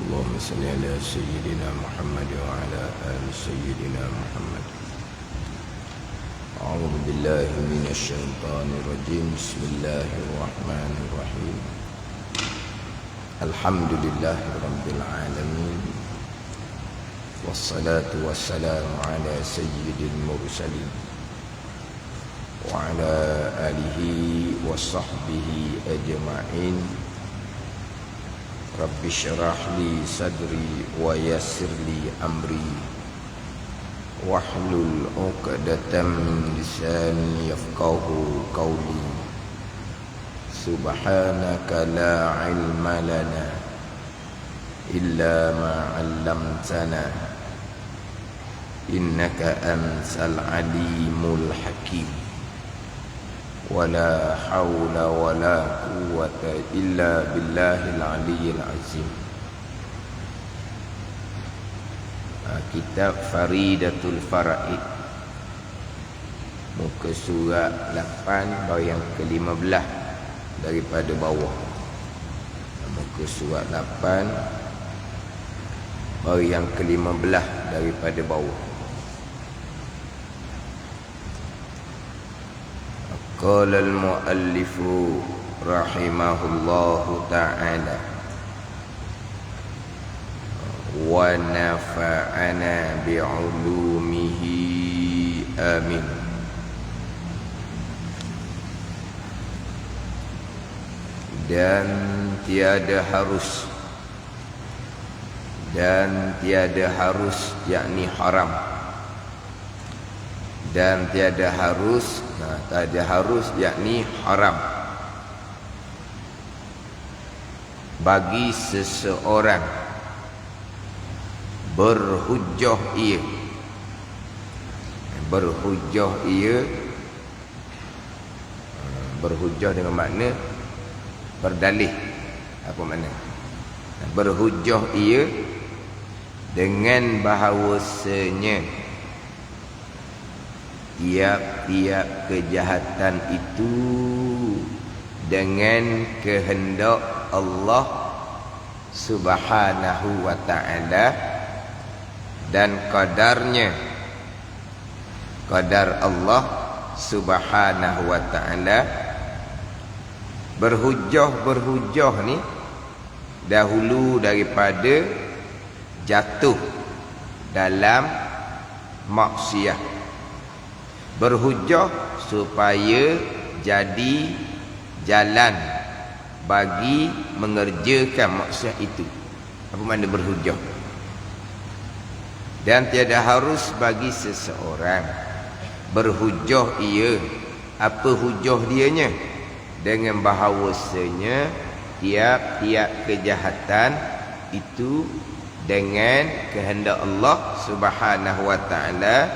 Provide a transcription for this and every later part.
اللهم صل على سيدنا محمد وعلى آل سيدنا محمد. أعوذ بالله من الشيطان الرجيم. بسم الله الرحمن الرحيم. الحمد لله رب العالمين، والصلاة والسلام على سيد المرسلين وعلى آله وصحبه أجمعين. رب اشرح لي صدري ويسر لي أمري واحلل عقدة من لساني يفقهوا قولي. سبحانك لا علم لنا إلا ما علمتنا إنك أنت العليم الحكيم. ولا حول ولا قوة إلا بالله العلي العظيم. Kitab Faridatul Faraid, muka surat 8 baris yang ke-15 daripada bawah. Muka surat 8 baris yang ke-15 daripada bawah. Qala al-muallif rahimahullahu ta'ala wa nafa'ana bi'ulumihi amin. Dan tiada harus yakni haram, dan tiada harus yakni haram bagi seseorang berhujjah dengan makna berdalih. Apa makna berhujjah ia? Dengan bahawasanya tiap-tiap kejahatan itu dengan kehendak Allah Subhanahu wa ta'ala dan qadarnya, qadar Allah Subhanahu wa ta'ala. Berhujjah ni dahulu daripada jatuh dalam maksiat. Berhujjah supaya jadi jalan bagi mengerjakan maksiat itu. Apa makna berhujjah? Dan tiada harus bagi seseorang berhujjah ia. Apa hujjah dianya? Dengan bahawasanya tiap-tiap kejahatan itu dengan kehendak Allah Subhanahu wa ta'ala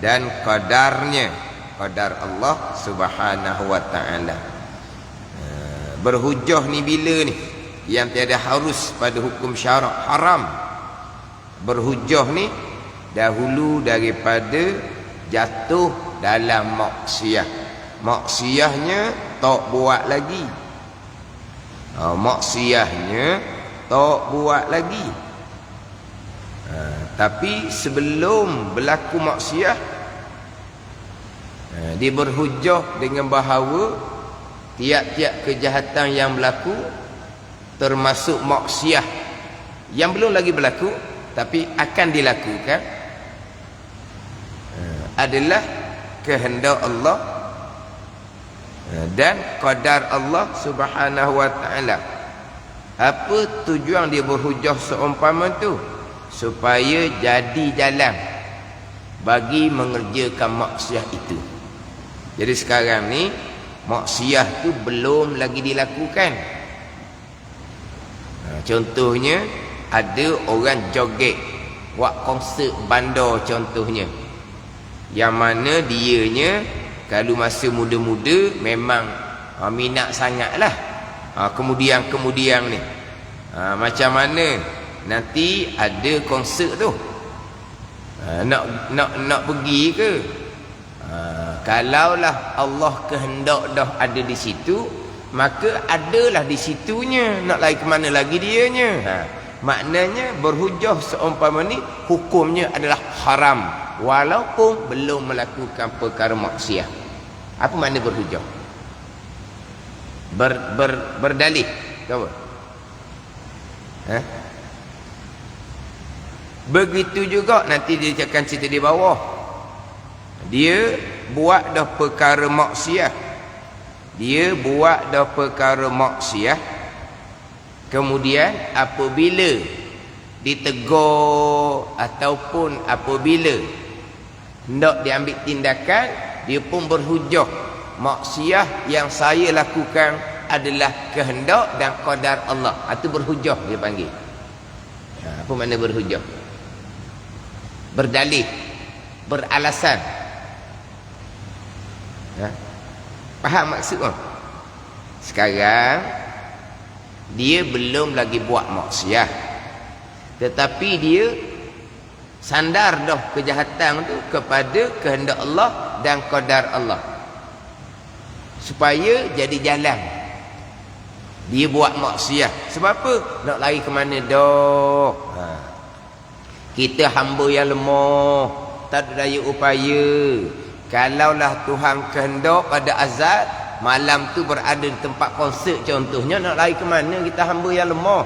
dan qadarnya, qadar Allah Subhanahu wa ta'ala. Berhujjah ni bila ni? Yang tiada harus pada hukum syarak haram. Berhujjah ni dahulu daripada jatuh dalam maksiat. Maksiatnya tak buat lagi. Maksiatnya tak buat lagi. Tapi sebelum berlaku maksiat, dia berhujjah dengan bahawa tiap-tiap kejahatan yang berlaku, termasuk maksiat yang belum lagi berlaku tapi akan dilakukan, adalah kehendak Allah dan qadar Allah Subhanahu wa ta'ala. Apa tujuan dia berhujjah seumpama tu? Supaya jadi jalan bagi mengerjakan maksiat itu. Jadi sekarang ni maksiat tu belum lagi dilakukan. Contohnya ada orang joget buat konsert bandar contohnya, yang mana dianya kalau masa muda-muda memang minat sangatlah. Kemudian ni macam mana nanti ada konsert tu, nak pergi ke? Kalaulah Allah kehendak dah ada di situ, maka adalah di situnya. Nak lari ke mana lagi dianya? maknanya berhujah seumpama ni hukumnya adalah haram walaupun belum melakukan perkara maksiat. Apa makna berhujah? Berdalih ke apa? Begitu juga nanti dia akan cerita di bawah. Dia buat dah perkara maksiat. Dia buat dah perkara maksiat. Kemudian apabila ditegur ataupun apabila hendak diambil tindakan, dia pun berhujah maksiat yang saya lakukan adalah kehendak dan qadar Allah. Itu berhujah dia panggil. Apa makna berhujah? Berdalih, beralasan. Faham maksud kan? Sekarang dia belum lagi buat maksiat, tetapi dia sandar dah kejahatan tu kepada kehendak Allah dan qadar Allah supaya jadi jalan. Dia buat maksiat sebab apa? Nak lari ke mana dah? Kita hamba yang lemah, tak ada daya upaya. Kalaulah Tuhan kehendak pada azal malam tu berada di tempat konsert contohnya, nak lari ke mana? Kita hamba yang lemah.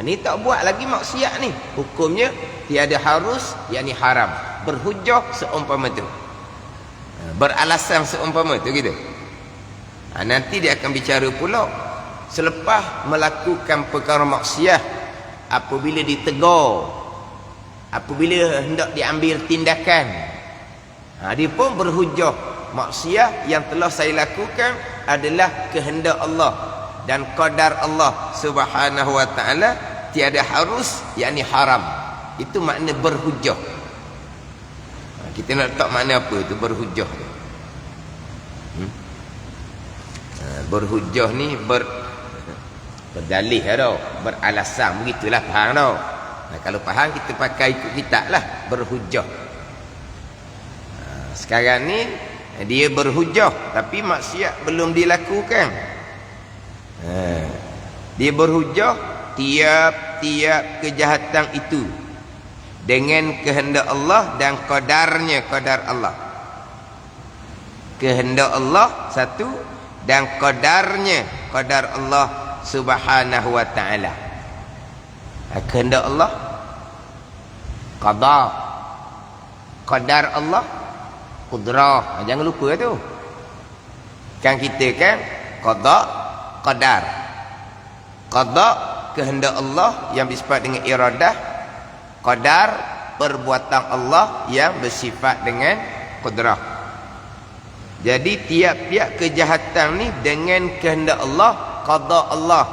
Ni tak buat lagi maksiat ni, hukumnya tiada harus, yakni haram. Berhujah seumpama tu, beralasan seumpama tu gitu. Nanti dia akan bicara pula selepas melakukan perkara maksiat, apabila ditegur, apabila hendak diambil tindakan, dia pun berhujah maksiat yang telah saya lakukan adalah kehendak Allah dan qadar Allah Subhanahu wa taala, tiada harus, yakni haram. Itu makna berhujah. Kita nak tahu makna apa itu berhujah. Berhujah ni berdalih tau, beralasan, begitulah, faham tau. Kalau faham kita pakai ikut kitab lah, berhujah. Sekarang ni dia berhujah tapi maksiat belum dilakukan. Dia berhujah tiap-tiap kejahatan itu dengan kehendak Allah dan qadarnya, qadar Allah. Kehendak Allah satu dan qadarnya, qadar Allah Subhanahu wa taala. Kehendak Allah qada, qadar Allah qudrah. Jangan lupa tu. Kan kita kan qada, qadar. Qada kehendak Allah yang bersifat dengan iradah, qadar perbuatan Allah yang bersifat dengan qudrah. Jadi tiap-tiap kejahatan ni dengan kehendak Allah, qada Allah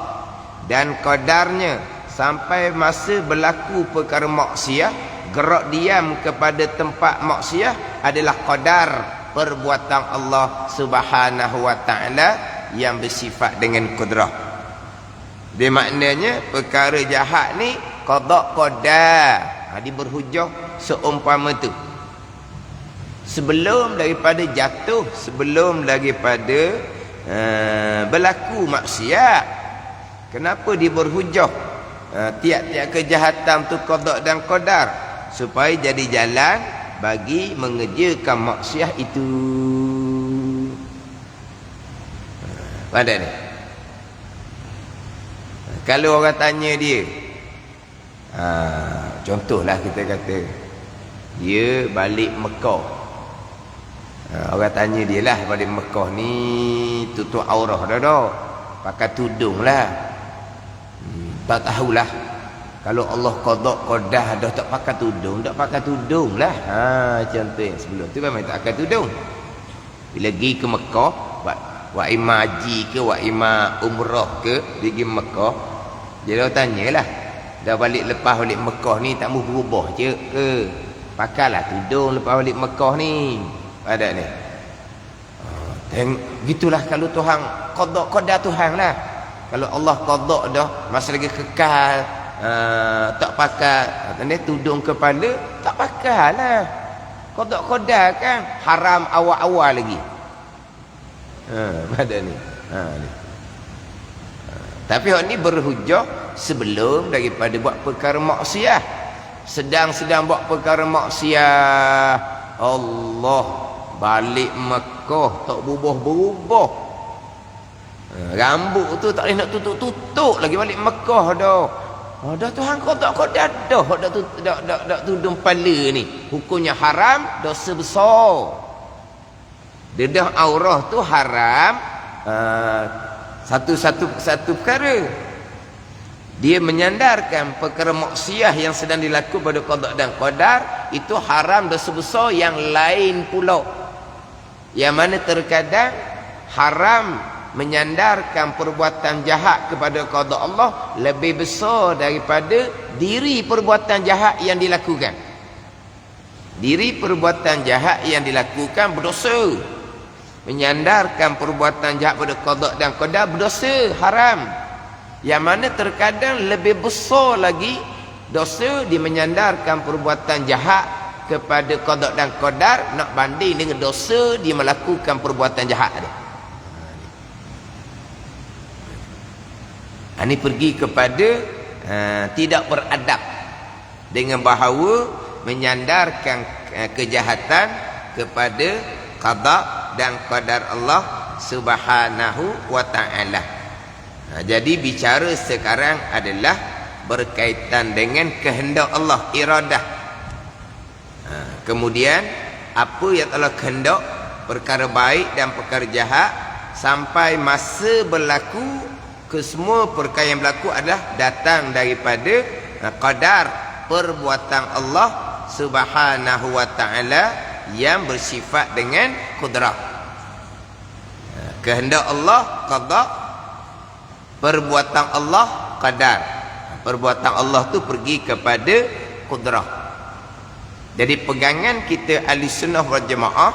dan qadarnya, sampai masa berlaku perkara maksiat, gerak diam kepada tempat maksiat adalah qadar perbuatan Allah Subhanahu wa taala yang bersifat dengan qudrah. Dia maknanya perkara jahat ni qada qadar. Dia berhujah seumpama tu. Sebelum daripada jatuh, sebelum daripada berlaku maksiat. Kenapa dia berhujah? Tiap-tiap kejahatan tu qada dan qadar supaya jadi jalan bagi mengerjakan maksiat itu. Pada ni, kalau orang tanya dia, contohlah kita kata dia balik Mekah, orang tanya dia lah, balik Mekah ni tutup aurah dah, pakai tudung lah. Tak tahulah, kalau Allah qada qadah dah tak pakai tudung lah. Macam tu yang sebelum tu memang tak pakai tudung. Bila pergi ke Mekah, buat imam haji ke, buat imam umrah ke, pergi Mekah, dia dah tanyalah, dah balik lepas balik Mekah ni tak mau berubah je ke? Pakailah tudung lepas balik Mekah ni. Ada ni. Gitulah kalau Tuhan qada qadar Tuhan lah. Kalau Allah qada dah masa lagi kekal, tak pakai ni tudung kepala, tak pakailah. Qada qadar kan haram awal-awal lagi. Pada ni. Ni. Tapi hak ni berhujah sebelum daripada buat perkara maksiat. Sedang buat perkara maksiat, Allah balik Mekah tak berubah. Rambut tu tak boleh nak tutup lagi balik Mekah dah. Dah Tuhan kau tak kau dah tudung kepala ni. Hukumnya haram, dosa besar. Dedah aurah tu haram. Satu perkara. Dia menyandarkan perkara maksiat yang sedang dilakukan pada qada dan qadar, itu haram dosa besar yang lain pula. Yang mana terkadang haram menyandarkan perbuatan jahat kepada qada Allah lebih besar daripada diri perbuatan jahat yang dilakukan. Diri perbuatan jahat yang dilakukan berdosa. Menyandarkan perbuatan jahat pada qada dan qadar berdosa, haram. Yang mana terkadang lebih besar lagi dosa dia menyandarkan perbuatan jahat kepada qada dan qadar nak banding dengan dosa dia melakukan perbuatan jahat dia. Ini pergi kepada tidak beradab dengan bahawa menyandarkan kejahatan kepada qada dan qadar Allah Subhanahu wa ta'ala. Jadi bicara sekarang adalah berkaitan dengan kehendak Allah, iradah. Kemudian apa yang Allah kehendak, perkara baik dan perkara jahat, sampai masa berlaku, kesemua perkara yang berlaku adalah datang daripada qadar perbuatan Allah Subhanahu wa ta'ala yang bersifat dengan kudrah. Kehendak Allah qada, perbuatan Allah qadar. Perbuatan Allah tu pergi kepada kudrah. Jadi pegangan kita ahli sunnah wal jamaah,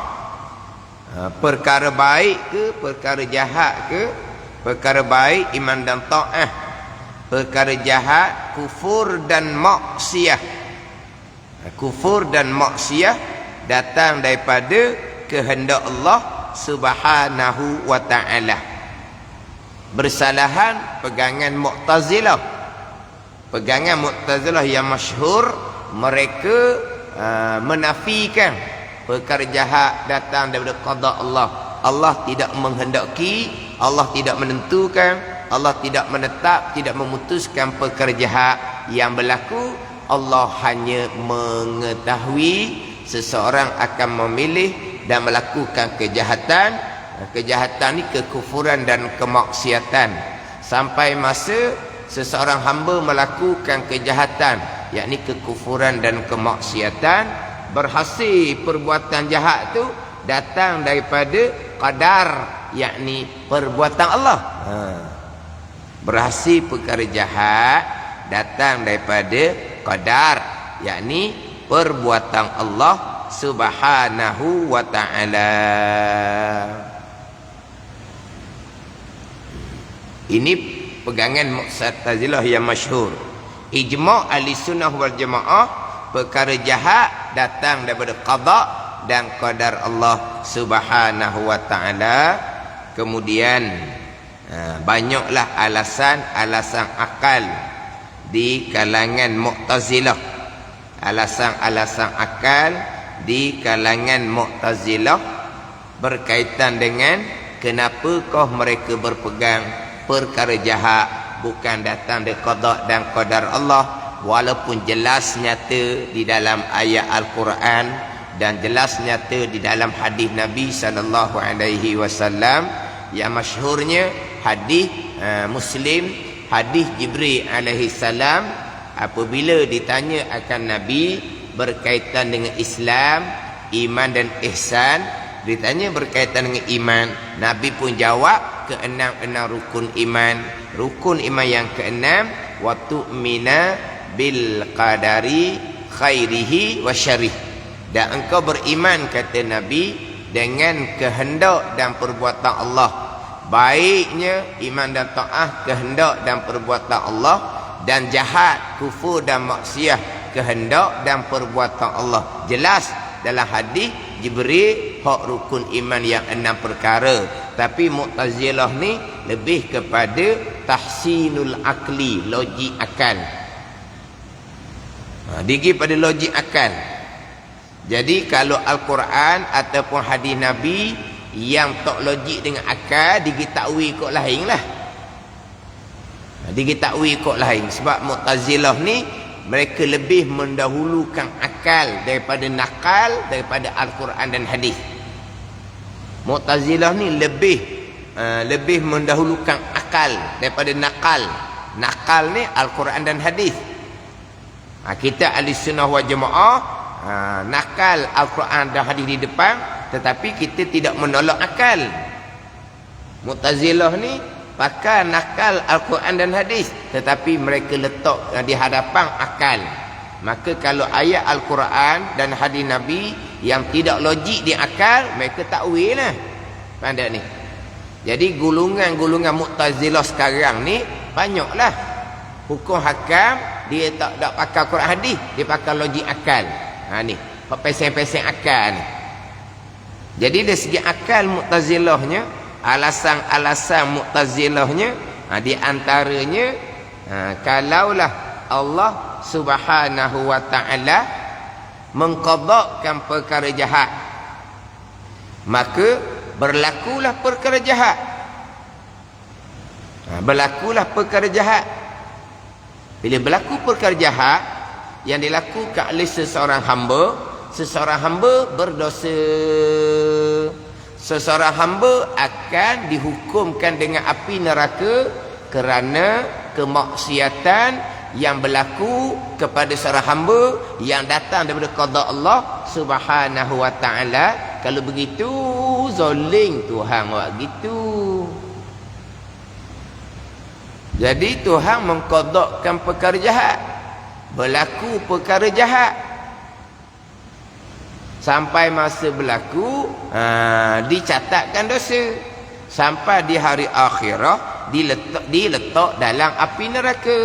perkara baik ke perkara jahat ke, perkara baik iman dan ta'ah, perkara jahat kufur dan maksiat. Kufur dan maksiat datang daripada kehendak Allah Subhanahu wa ta'ala. Bersalahan pegangan Mu'tazilah. Pegangan Mu'tazilah yang masyhur, mereka menafikan perkara jahat datang daripada qada Allah. Allah tidak menghendaki, Allah tidak menentukan, Allah tidak menetap, tidak memutuskan perkara jahat yang berlaku. Allah hanya mengetahui seseorang akan memilih dan melakukan kejahatan. Kejahatan ni kekufuran dan kemaksiatan. Sampai masa seseorang hamba melakukan kejahatan, yakni kekufuran dan kemaksiatan, berhasil perbuatan jahat tu datang daripada qadar, yakni perbuatan Allah. Berhasil perkara jahat datang daripada qadar, yakni perbuatan Allah Subhanahu wa ta'ala. Ini pegangan Mu'tazilah yang masyhur. Ijma' ahli sunnah wal jamaah, perkara jahat datang daripada qada dan qadar Allah Subhanahu wa ta'ala. Kemudian banyaklah alasan akal di kalangan Mu'tazilah. Alasan akal di kalangan Mu'tazilah berkaitan dengan kenapakah mereka berpegang perkara jahat bukan datang dari qada dan qadar Allah, walaupun jelas nyata di dalam ayat Al-Quran dan jelas nyata di dalam hadis Nabi sallallahu alaihi wasallam yang masyhurnya hadis Muslim, hadis Jibril alaihi salam apabila ditanya akan Nabi berkaitan dengan Islam, iman dan ihsan. Ditanya berkaitan dengan iman, Nabi pun jawab keenam rukun iman. Rukun iman yang keenam, wa tu'mina bil qadari khairihi wa syarih. Dan engkau beriman, kata Nabi, dengan kehendak dan perbuatan Allah. Baiknya iman dan taat, kehendak dan perbuatan Allah, dan jahat, kufur dan maksiat, kehendak dan perbuatan Allah. Jelas dalam hadis Jibril hak rukun iman yang 6 perkara. Tapi Mu'tazilah ni lebih kepada tahsinul akli, logik akal. Digi pada logik akal. Jadi kalau Al-Quran ataupun hadis Nabi yang tak logik dengan akal, digi takwil kok lain lah. Digi takwil kok lain. Sebab Mu'tazilah ni mereka lebih mendahulukan akal daripada nakal, daripada Al-Quran dan hadis. Mu'tazilah ni lebih mendahulukan akal daripada nakal. Nakal ni Al-Quran dan hadis. Kita ahli sunnah wal jamaah nakal Al-Quran dan hadis di depan, tetapi kita tidak menolak akal. Mu'tazilah ni pakai nakal Al-Quran dan hadis, tetapi mereka letak di hadapan akal. Maka kalau ayat Al-Quran dan hadis Nabi yang tidak logik di akal, mereka takwil lah. Faham tak ni? Jadi golongan-golongan Mu'tazilah sekarang ni banyaklah. Hukum hakam dia tak pakai Quran hadis, dia pakai logik akal. Ni peseng-peseng akal ni. Jadi dari segi akal Mu'tazilahnya, alasan-alasan Mu'tazilahnya, di antaranya kalaulah Allah Subhanahu wa taala mengqadakkan perkara jahat, maka berlakulah perkara jahat. Berlakulah perkara jahat. Bila berlaku perkara jahat yang dilakukan oleh seseorang hamba berdosa. Seseorang hamba akan dihukumkan dengan api neraka kerana kemaksiatan yang berlaku kepada seorang hamba yang datang daripada qada Allah Subhanahu wa taala. Kalau begitu zalim Tuhan buat gitu. Jadi Tuhan mengqadakkan perkara jahat, berlaku perkara jahat, sampai masa berlaku dicatatkan dosa, sampai di hari akhirat diletak dalam api neraka.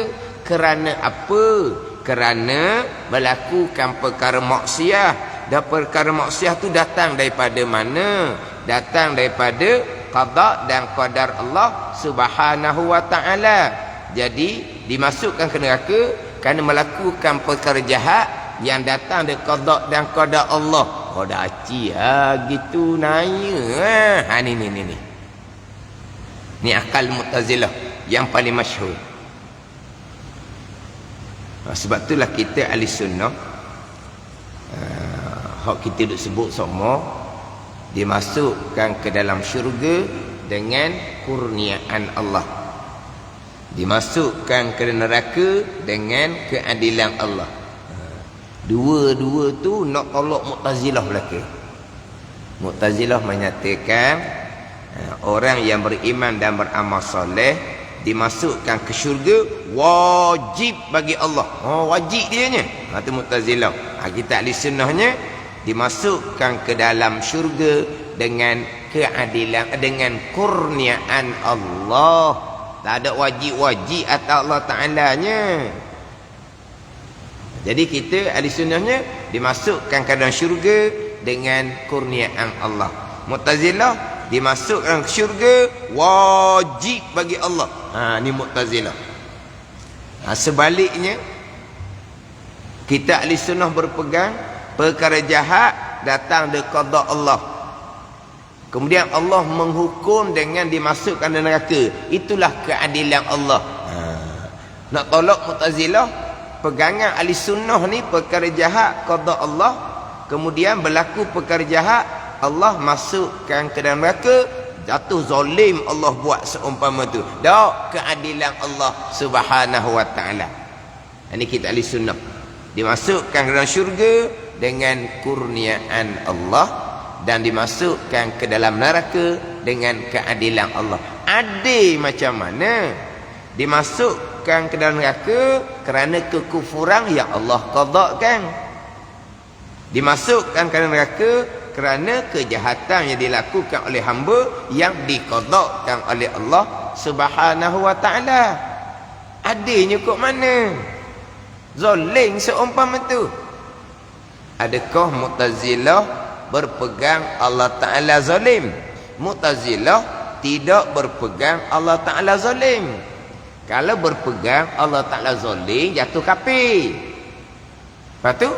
Kerana apa? Kerana melakukan perkara maksiat. Dan perkara maksiat tu datang daripada mana? Datang daripada qada dan qadar Allah Subhanahu wa taala. Jadi dimasukkan ke neraka kerana melakukan perkara jahat yang datang dari qada dan qadar Allah. Oh dah aci gitu naya. Ni. Ni akal Mu'tazilah yang paling masyhur. Sebab itulah kita ahli sunnah hak kita duk sebut semua dimasukkan ke dalam syurga dengan kurniaan Allah, dimasukkan ke neraka dengan keadilan Allah. Dua-dua tu nak tolak Mu'tazilah belaka. Mu'tazilah menyatakan orang yang beriman dan beramal soleh dimasukkan ke syurga wajib bagi Allah. Wajib dianya. Itu Mu'tazilah. Kita ahli sunnahnya dimasukkan ke dalam syurga dengan keadilan, dengan kurniaan Allah. Tak ada wajib-wajib atas Allah Ta'ala-nya. Jadi kita ahli sunnahnya dimasukkan ke dalam syurga dengan kurniaan Allah. Mu'tazilah dimasukkan ke syurga wajib bagi Allah. Ni Mu'tazilah. Sebaliknya kita ahli sunnah berpegang perkara jahat datang dari qada Allah, kemudian Allah menghukum dengan dimasukkan ke neraka. Itulah keadilan Allah. Nak tolak Mu'tazilah, pegangan ahli sunnah ni perkara jahat qada Allah, kemudian berlaku perkara jahat Allah masukkan ke dalam neraka, jatuh zalim Allah buat seumpama tu. Dak keadilan Allah Subhanahu wa taala. Ini kita ahli sunnah dimasukkan ke dalam syurga dengan kurniaan Allah dan dimasukkan ke dalam neraka dengan keadilan Allah. Adil macam mana? Dimasukkan ke dalam neraka kerana kekufuran yang Allah qadakan. Dimasukkan ke dalam neraka kerana kejahatan yang dilakukan oleh hamba yang diqadakan oleh Allah Subhanahu wa taala. Adilnya kok mana? Zalim seumpama tu. Adakah Mu'tazilah berpegang Allah Ta'ala zalim? Mu'tazilah tidak berpegang Allah Ta'ala zalim. Kalau berpegang Allah Ta'ala zalim, jatuh kafir. Lepas tu,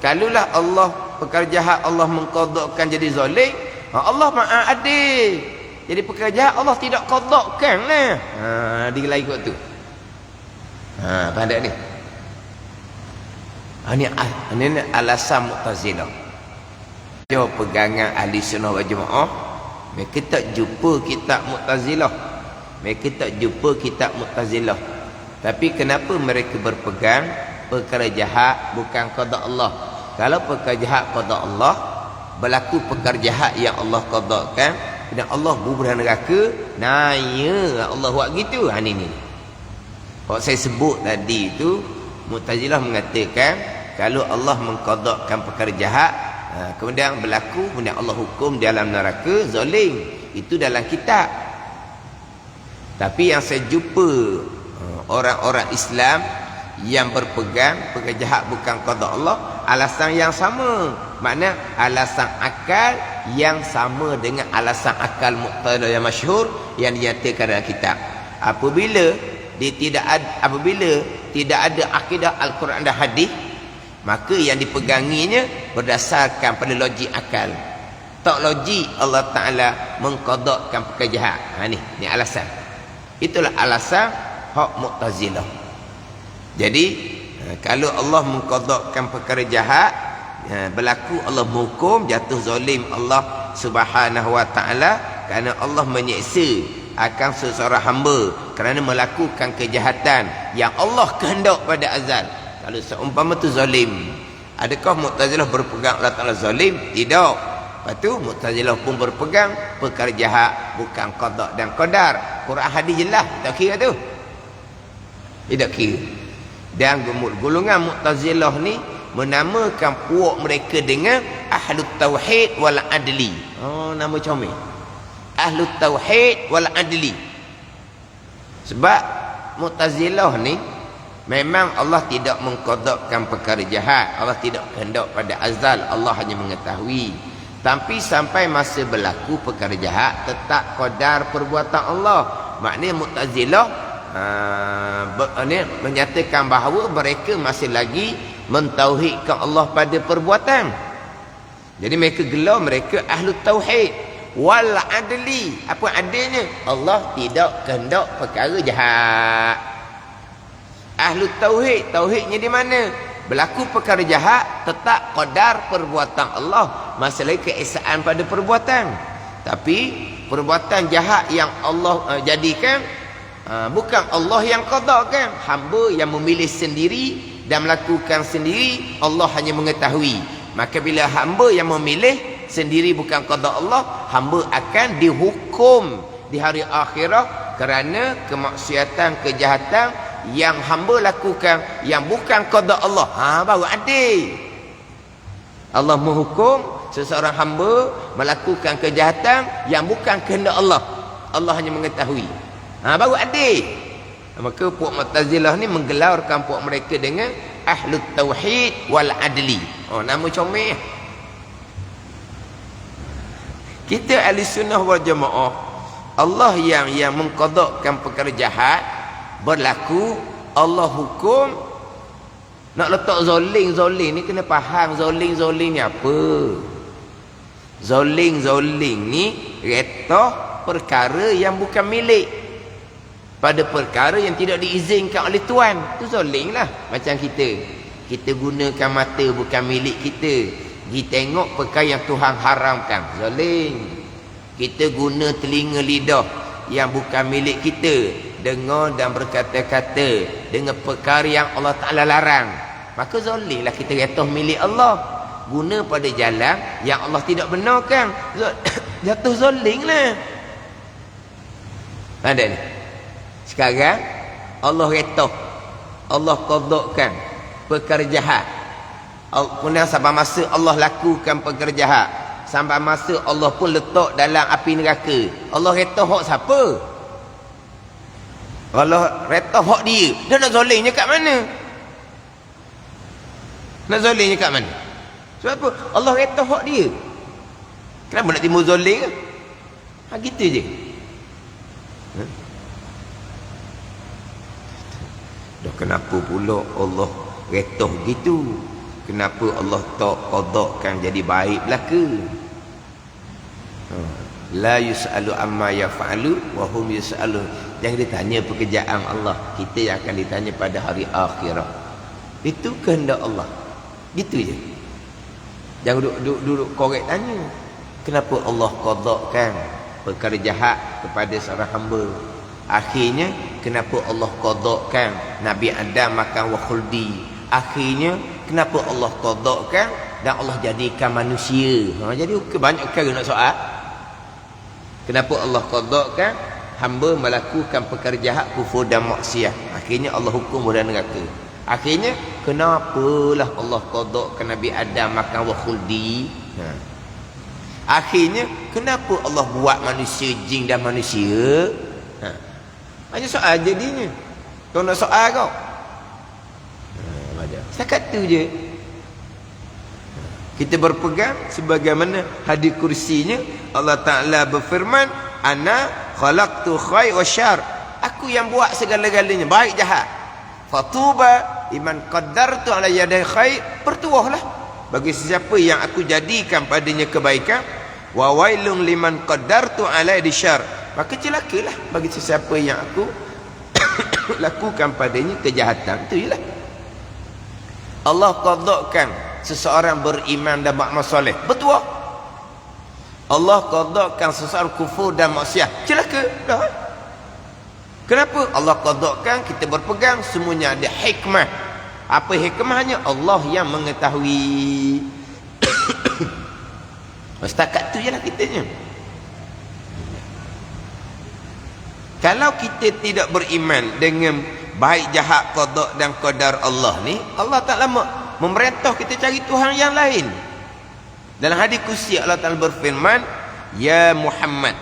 kalaulah Allah perkara jahat Allah mengqadakkan jadi zalim, Allah Maha adil. Jadi perkara jahat Allah tidak qadakkan lah. Dia lagi kot tu. Pada ni. Ini alasan Mu'tazilah. Jauh pegangan ahli sunnah wal jamaah, mereka tak jumpa kitab Mu'tazilah. Mereka tak jumpa kitab Mu'tazilah. Tapi kenapa mereka berpegang perkara jahat bukan qada Allah? Kalau perkara jahat qada Allah, berlaku perkara jahat yang Allah qadakan, dan Allah bubuh neraka, naya Allah buat gitu. Ni. Kalau saya sebut tadi itu, Mu'tazilah mengatakan kalau Allah mengqadakkan perkara jahat, kemudian berlaku, kemudian Allah hukum dalam neraka, zalim. Itu dalam kitab. Tapi yang saya jumpa orang-orang Islam yang berpegang perkara jahat bukan qada Allah, alasan yang sama. Makna alasan akal yang sama dengan alasan akal Mu'tazilah yang masyhur yang dinyatakan dalam kitab. Apabila tidak ada akidah Al-Quran dan hadis, maka yang dipeganginya berdasarkan pada logik akal. Tak logik Allah Ta'ala mengqadakkan perkara jahat. Ni alasan. Itulah alasan hak Mu'tazilah. Jadi kalau Allah mengqadakkan perkara jahat, berlaku Allah menghukum, jatuh zalim Allah Subhanahu wa Ta'ala, kerana Allah menyeksa akan seseorang hamba kerana melakukan kejahatan yang Allah kehendak pada azal. Kalau seumpama tu zalim, adakah Mu'tazilah berpegang Allah Ta'ala zalim? Tidak. Lepas tu Mu'tazilah pun berpegang perkara jahat bukan qada dan qadar. Quran hadis jelas, tak kira tu. Tidak kira. Dan golongan Mu'tazilah ni menamakan puak mereka dengan Ahlut Tauhid wal Adli. Nama comel. Ahlut Tauhid wal Adli. Sebab Mu'tazilah ni memang Allah tidak mengqadakkan perkara jahat. Allah tidak kehendak pada azal. Allah hanya mengetahui. Tapi sampai masa berlaku perkara jahat, tetap qadar perbuatan Allah. Maknanya Mu'tazilah menyatakan bahawa mereka masih lagi mentauhidkan Allah pada perbuatan. Jadi mereka gelar mereka Ahlut Tauhid wal Adli. Apa adilnya? Allah tidak kehendak perkara jahat. Ahlut Tauhid, tauhidnya di mana? Berlaku perkara jahat, tetap qadar perbuatan Allah, masalah keesaan pada perbuatan. Tapi perbuatan jahat yang Allah jadikan, bukan Allah yang qadakan, hamba yang memilih sendiri dan melakukan sendiri. Allah hanya mengetahui. Maka bila hamba yang memilih sendiri bukan qada Allah, hamba akan dihukum di hari akhirat kerana kemaksiatan, kejahatan yang hamba lakukan yang bukan qada Allah. Baru adil. Allah menghukum seseorang hamba melakukan kejahatan yang bukan kehendak Allah. Allah hanya mengetahui. Baru adil. Maka puak Mu'tazilah ni menggelarkan puak mereka dengan Ahlut Tauhid wal Adli. Nama comel. Kita ahli sunnah wal jamaah, Allah yang mengqadakkan perkara jahat berlaku, Allah hukum. Nak letak zoling ni kena faham zoling ni apa. Zoling ni retah perkara yang bukan milik pada perkara yang tidak diizinkan oleh tuan. Tu zoling lah. Macam kita gunakan mata bukan milik kita, kita tengok perkara yang Tuhan haramkan, zoling. Kita guna telinga lidah yang bukan milik kita, dengar dan berkata-kata dengan perkara yang Allah Ta'ala larang, maka zalimlah kita kata milik Allah. Guna pada jalan yang Allah tidak benarkan, jatuh zalim lah. Ada ni. Sekarang Allah kata, Allah qadakkan perkara jahat. Kemudian sampai masa Allah lakukan perkara jahat, sampai masa Allah pun letak dalam api neraka, Allah kata hak siapa? Allah reta hak dia. Dia nak zalimnya kat mana? Nak zalimnya kat mana? Sebab apa? Allah reta hak dia. Kenapa nak timbul zalim? Gitu je. Kenapa pula Allah retoh gitu? Kenapa Allah tak qadakkan jadi baik belaka? La yus'alu amma yaf'alu wa hum yus'alun. Jangan ditanya pekerjaan Allah, kita yang akan ditanya pada hari akhirat. Itu kehendak Allah. Gitu je. Jangan duduk korek tanya. Kenapa Allah qadakkan perkara jahat kepada seorang hamba? Akhirnya kenapa Allah qadakkan Nabi Adam makan wa khuldi? Akhirnya kenapa Allah qadakkan dan Allah jadikan manusia? Jadi banyak perkara nak soal. Kenapa Allah qadakkan hamba melakukan perkara jahat, kufur dan maksiat? Akhirnya Allah hukum dalam neraka. Akhirnya kenapalah Allah qadakkan Nabi Adam makan wa khuldi? Akhirnya kenapa Allah buat manusia, jin dan manusia? Hanya soal jadinya. Kau nak soal kau? Setakat tu je. Kita berpegang sebagaimana hadis kursinya Allah Ta'ala berfirman, ana khalaqtu khair wa syar. Aku yang buat segala-galanya, baik jahat. Fatuba liman qaddartu ala yaday khair. Bertuahlah bagi sesiapa yang aku jadikan padanya kebaikan. Wa wailun liman qaddartu ala yaday syar. Maka celakalah bagi sesiapa yang aku lakukan padanya kejahatan. Itu jelah. Allah qadakkan seseorang beriman dan beramal soleh, bertuah. Allah qadakkan seseorang kufur dan maksiat, celaka. Dah. Kenapa? Allah qadakkan, kita berpegang, semuanya ada hikmah. Apa hikmahnya? Allah yang mengetahui. Setakat tu jelah kitanya. Kalau kita tidak beriman dengan baik jahat qada dan qadar Allah ni, Allah Ta'ala memerintah kita cari Tuhan yang lain. Dalam hadis qudsi Allah Ta'ala berfirman, ya Muhammad,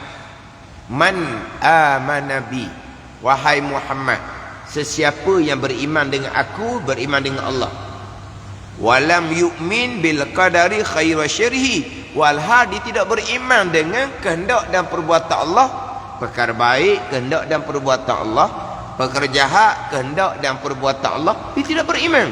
man amana bi, wahai Muhammad, sesiapa yang beriman dengan aku, beriman dengan Allah. Walam yu'min bil qadari khair wa syarhi, walha dia tidak beriman dengan kehendak dan perbuatan Allah, perkara baik kehendak dan perbuatan Allah, perkara jahat kehendak dan perbuatan Allah, dia tidak beriman.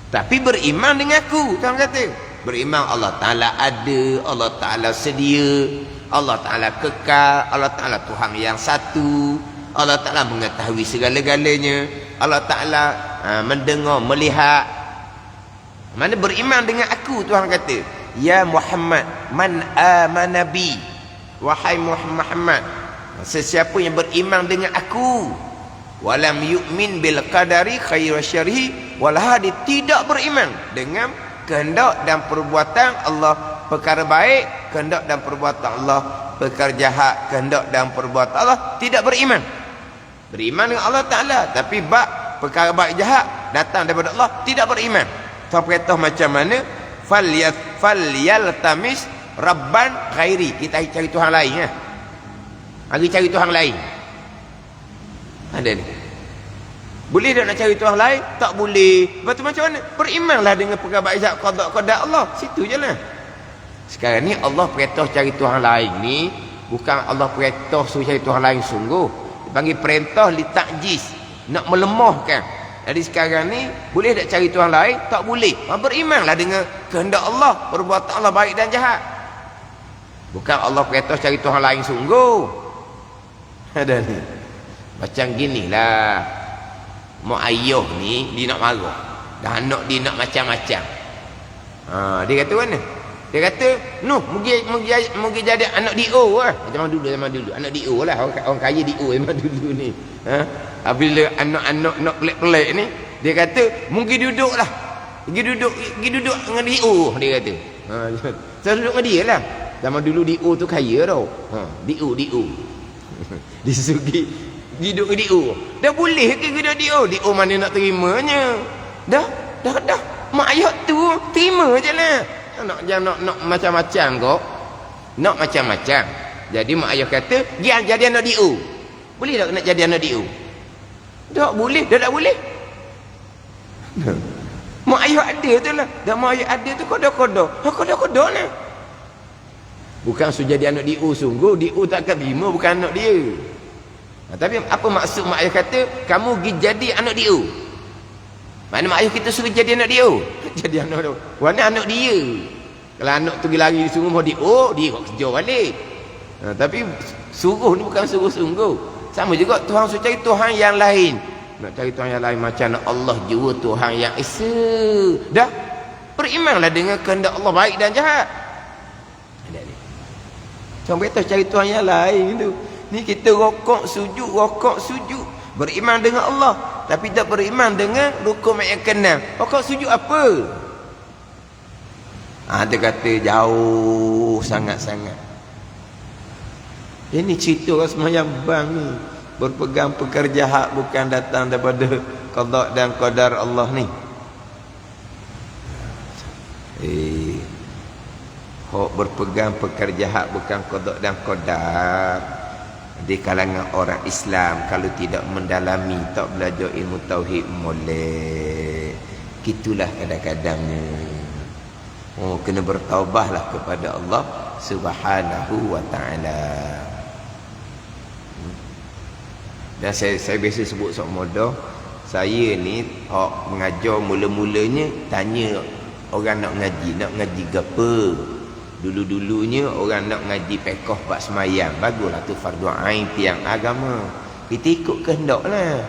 Tapi beriman dengan aku. Tuhan kata beriman Allah Ta'ala ada, Allah Ta'ala sedia, Allah Ta'ala kekal, Allah Ta'ala Tuhan yang satu, Allah Ta'ala mengetahui segala-galanya, Allah Ta'ala mendengar, melihat. Mana beriman dengan aku? Tuhan kata, ya Muhammad, man amana bi, wahai Muhammad, sesiapa yang beriman dengan aku, walam yu'min bil qadari khair wa syarhi, walah dia tidak beriman dengan kehendak dan perbuatan Allah, perkara baik kehendak dan perbuatan Allah, perkara jahat kehendak dan perbuatan Allah, tidak beriman. Beriman dengan Allah Ta'ala, tapi bab perkara baik jahat datang daripada Allah, tidak beriman. Tuhan kata macam mana? Falyaltamis rabban ghairi. Kita cari Tuhan lain ya. Hari cari Tuhan lain. Ada ni. Boleh tak nak cari Tuhan lain? Tak boleh. Lepas tu macam mana? Berimanlah dengan perkara baik jahat qada Allah. Situ je lah. Sekarang ni Allah perintah cari Tuhan lain ni, bukan Allah perintah suruh cari Tuhan lain sungguh. Dia panggil perintah li ta'jiz, nak melemahkan. Jadi sekarang ni boleh tak cari Tuhan lain? Tak boleh. Berimanlah dengan kehendak Allah, perbuatan Allah baik dan jahat. Bukan Allah perintah cari Tuhan lain sungguh. Ada ni. Macam ginilah. Mak ayah ni dia nak marah. Dan anak dia nak macam-macam. Dia kata mana? Dia kata, "Noh, mungkin jadi anak DO lah." Zaman dulu. Anak DO lah. Orang kaya DO zaman dulu ni. Bila anak-anak nak pelik-pelik ni, dia kata, "Mungkin duduklah. Pergi duduk dengan DO," dia kata. Saya duduk dengan dia lah. Zaman dulu DO tu kaya tau. DO. Dia sugi duduk dengan DO. Dah boleh ke duduk DO? DO mana nak terimanya? Dah. Mak ayah tu terima je lah. Nak macam-macam kok. Nak macam-macam. Jadi mak ayah kata, "Gian jadi anak DO." Boleh tak nak jadi anak DO? Tak boleh. Dah tak boleh. Mak ayah ada tu lah. Dah mak ayah ada tu kodoh-kodoh. Kodoh-kodoh lah. Bukan suruh jadi anak DO sungguh. DO tak akan terima, bukan anak dia. Tapi apa maksud mak ayah kata kamu pergi jadi anak dia? Mana mak ayah kita suruh jadi anak dia? Jadi anak dia. Mana anak dia? Kalau anak tu pergi lari di sungguh mau dia kok kerja balik. Tapi suruh ni bukan suruh sungguh. Sama juga Tuhan suruh cari Tuhan yang lain. Nak cari Tuhan yang lain macam Allah jua Tuhan yang esa. Dah berimanlah dengan kehendak Allah baik dan jahat. Jangan beritahu cari Tuhan yang lain tu. Ni kita rokok sujud beriman dengan Allah tapi tak beriman dengan rukun yang keenam. Rokok sujud apa? Dia kata jauh sangat-sangat. Ini cerita orang semayang bang ni berpegang perkara jahat bukan datang daripada qada dan qadar Allah ni. Hok berpegang perkara jahat bukan qada dan qadar di kalangan orang Islam kalau tidak mendalami, tak belajar ilmu tauhid molek. Gitulah kadang-kadangnya. Kena bertaubahlah kepada Allah Subhanahu wa ta'ala. Dan saya biasa sebut sok modah, saya ni mengajar mula-mulanya tanya orang nak ngaji gapo. Dulu-dulunya orang nak ngaji pekoh bab semayang, baguslah tu fardu ain tiang agama. Kita ikut kehendaklah.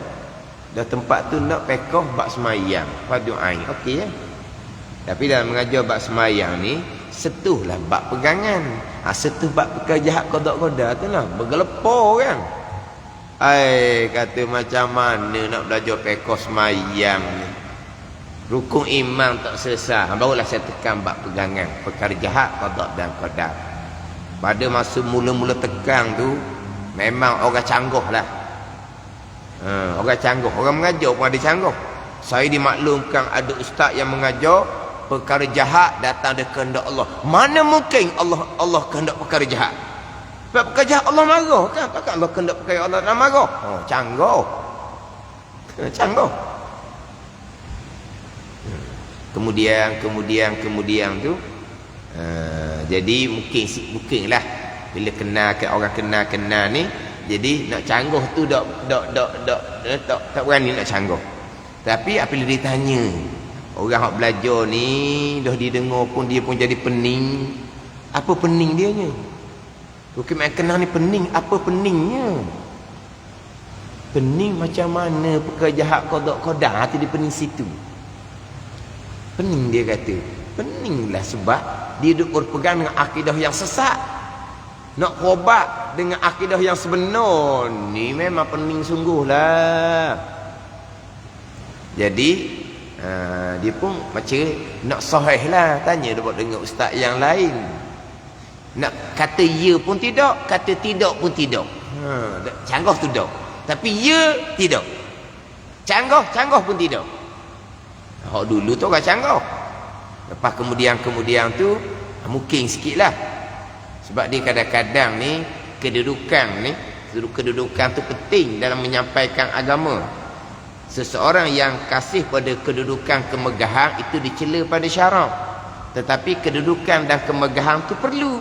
Dah tempat tu nak pekoh bab semayang, fardu ain, okey ya. Tapi dalam mengajar bab semayang ni setuhlah bab pegangan. Setuh bab perkara jahat qada-qada tu lah, bergelepar kan. Kata macam mana nak belajar pekoh semayang ni. Rukun iman tak selesai. Barulah saya tekan bab pegangan perkara jahat qada dan qadar. Pada masa mula-mula tekan tu memang orang canggih lah. Orang canggih, orang mengajar pun ada canggih. Saya dimaklumkan ada ustaz yang mengajar perkara jahat datang dari kehendak Allah. Mana mungkin Allah kehendak perkara jahat? Sebab perkara jahat Allah marah kan? Takkan Allah kehendak perkara Allah nak marah? Canggih. Canggih. Kemudian tu jadi mungkinlah bila orang kenal ni, jadi nak canggih tu tak berani nak canggih. Tapi apabila ditanya orang hak belajar ni dah didengar pun dia pun jadi pening. Apa pening dia nya? Hukum yang kenal ni pening, apa peningnya? Pening macam mana perkara jahat qada tu dia pening situ. Pening dia kata. Peninglah sebab dia duk berpegang dengan akidah yang sesat. Nak berubat dengan akidah yang sebenar ni memang pening sungguhlah. Jadi dia pun macam nak sahih lah. Tanya dapat dengan ustaz yang lain. Nak kata ya pun tidak, kata tidak pun tidak. Canggih tu dah. Tapi ya tidak. Canggih pun tidak. Hak dulu tu orang canggih. Lepas kemudian tu mungkin sikit lah. Sebab dia kadang-kadang ni kedudukan tu penting dalam menyampaikan agama. Seseorang yang kasih pada kedudukan kemegahan itu dicela pada syarak. Tetapi kedudukan dan kemegahan tu perlu.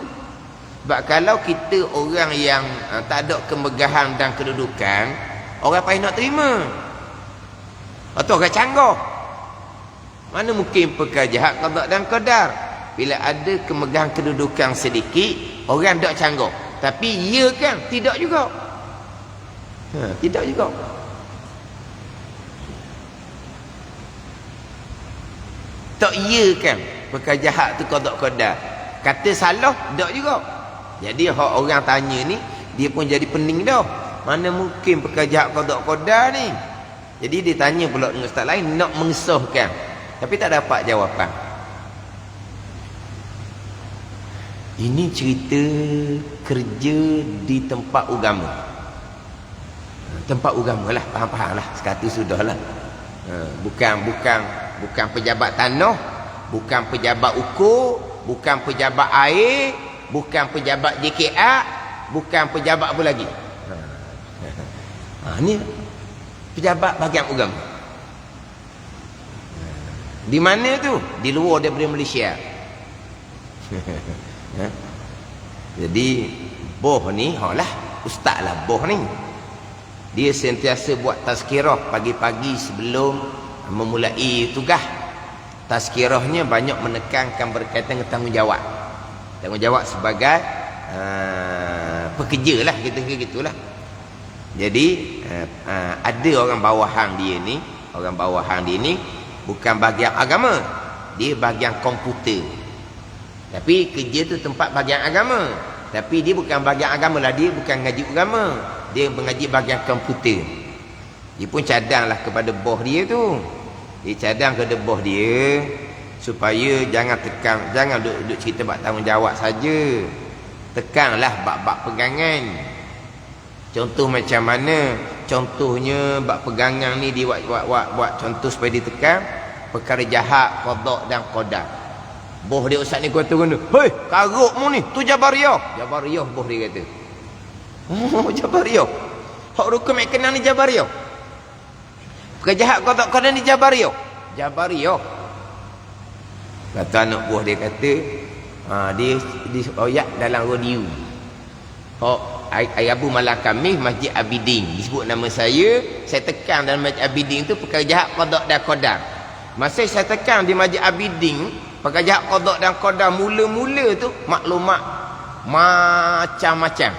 Sebab kalau kita orang yang tak ada kemegahan dan kedudukan, orang payah nak terima. Atau orang canggih. Mana mungkin perkara jahat qada dan qadar. Bila ada kemegahan kedudukan sedikit, orang tak canggih. Tapi ya kan? Tidak juga. Tidak juga. Tak ya kan? Perkara jahat tu qada qadar. Kata salah, tak juga. Jadi orang tanya ni, dia pun jadi pening dah. Mana mungkin perkara jahat qada qadar ni? Jadi dia tanya pula dengan ustaz lain nak mengesahkan. Tapi tak dapat jawapan. Ini cerita kerja di tempat agama. Tempat agama lah, faham-faham lah. Sekatu sudah lah. Bukan pejabat tanah, bukan pejabat ukur, bukan pejabat air, bukan pejabat JKA, bukan pejabat apa lagi. Ni pejabat bahagian agama. Di mana tu? Di luar daripada Malaysia. Jadi boh ni, lah ustaz lah boh ni. Dia sentiasa buat tazkirah pagi-pagi sebelum memulai tugas. Tazkirahnya banyak menekankan berkaitan dengan tanggungjawab. Tanggungjawab sebagai pekerja lah, kita gitulah. Jadi ada orang bawahan dia ni, bukan bahagian agama, dia bahagian komputer. Tapi kerja tu tempat bahagian agama. Tapi dia bukan bahagian agama lah, dia bukan ngaji agama, dia mengaji bahagian komputer. Dia pun cadanglah kepada bos dia tu. Dia cadang kepada bos dia supaya jangan tekan, jangan duduk cerita bab tanggungjawab saja. Tekanlah bab-bab pegangan. Contoh macam mana? Contohnya bab pegangan ni dia buat contoh supaya ditekan. Perkara jahat, qada dan qadar. Bos dia ustaz ni kata guna, "Hei, karukmu ni tu Jabariyah." Jabariyah bos dia kata. Oh, Jabariyah. Hak rukun mek kenal ni Jabariyah. Perkara jahat qada ni Jabariyah. Jabariyah. Kata anak buah dia kata, dia oyak dalam radio. Abu malam Khamis Masjid Abidin disebut nama saya tekan dalam Masjid Abidin tu perkara jahat qada dan qadar. Masa saya tekan di Masjid Abidin perkara jahat qada dan qadar, mula-mula tu maklumat macam-macam.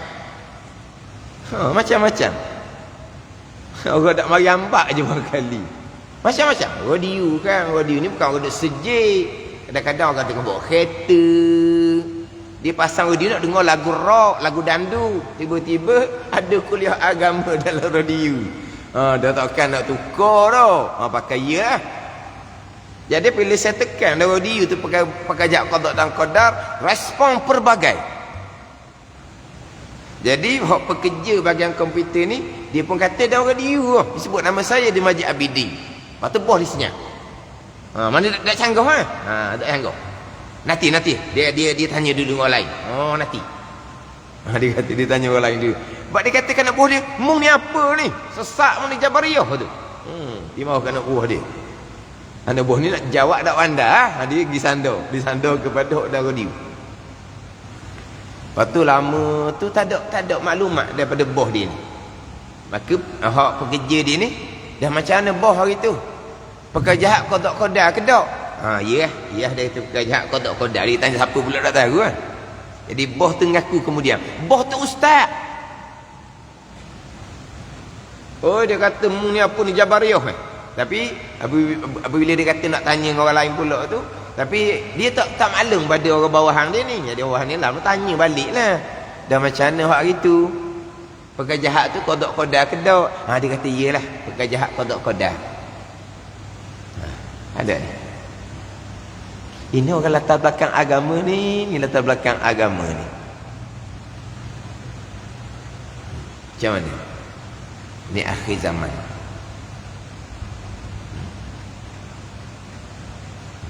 Macam-macam. Orang tak mari ambak je barangkali. Macam-macam. Radio ni bukan radio sejik. Kadang-kadang orang tengah bawa kereta, dia pasang radio nak dengar lagu rock, lagu dandu. Tiba-tiba ada kuliah agama dalam radio. Dah takkan nak tukar dah. Pakai ya. Jadi bila saya tekan dalam radio tu pakai jak qada dan qadar, respon pelbagai. Jadi hak pekerja bahagian komputer ni, dia pun kata dalam radio disebut nama saya di Masjid Abidin. Lepas tu bos dia senyap. Mana tak canggah tak canggah. Nanti dia tanya dulu orang lain. Nanti. Dia kata dia tanya orang lain dulu. Sebab dia katakan nak buah dia, "Mung ni apa ni? Sesak mung ni Jabariyah tu." Dia mahu nak buah dia. Anak buah ni nak jawab tak pandai. Dia disandar kepada hak dalam radio. Lepas tu lama tu tak ada maklumat daripada bos dia ni. Maka hak pekerja dia ni dah macam mana bos hari tu? Perkara jahat qada ke tak? Ya dia kata perkara jahat qada. Dia tanya siapa pula tak tahu kan. Jadi bos tu ngaku kemudian, bos tu ustaz. Dia kata mung ni apa ni Jabariyah kan. Tapi apabila dia kata nak tanya orang lain pula tu, tapi dia tak maklum pada orang bawahan dia ni. Jadi bawahan ni lama tanya baliklah. Dah macam mana hari tu? Perkara jahat tu qada ke tak? Dia kata iyalah, perkara jahat qada. Ada ni. Ini orang latar belakang agama ni, latar belakang agama ni. Macam mana? Ni akhir zaman.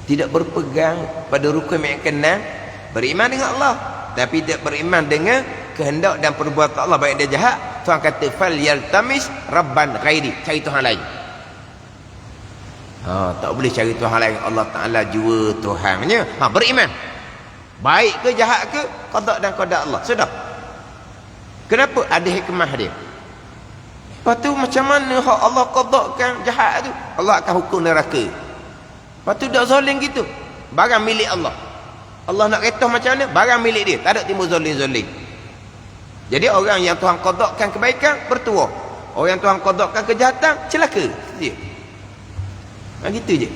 Tidak berpegang pada rukun yang kena, beriman dengan Allah, tapi tidak beriman dengan kehendak dan perbuatan Allah baik dia jahat. Tuhan kata fal yaltamis rabban ghairi, cari Tuhan lain. Tak boleh cari Tuhan lain. Allah Ta'ala jua Tuhannya. Beriman. Baik ke jahat ke, qada dan qadar Allah. Sudah. Kenapa? Ada hikmah dia. Lepas tu macam mana hak Allah qadakan jahat tu? Allah akan hukum neraka. Lepas tu tak zalim gitu. Barang milik Allah. Allah nak retah macam mana? Barang milik dia. Tak ada timbul zalim-zalim. Jadi orang yang Tuhan qadakan kebaikan, bertuah. Orang yang Tuhan qadakan kejahatan, celaka. Dia. Gitu je.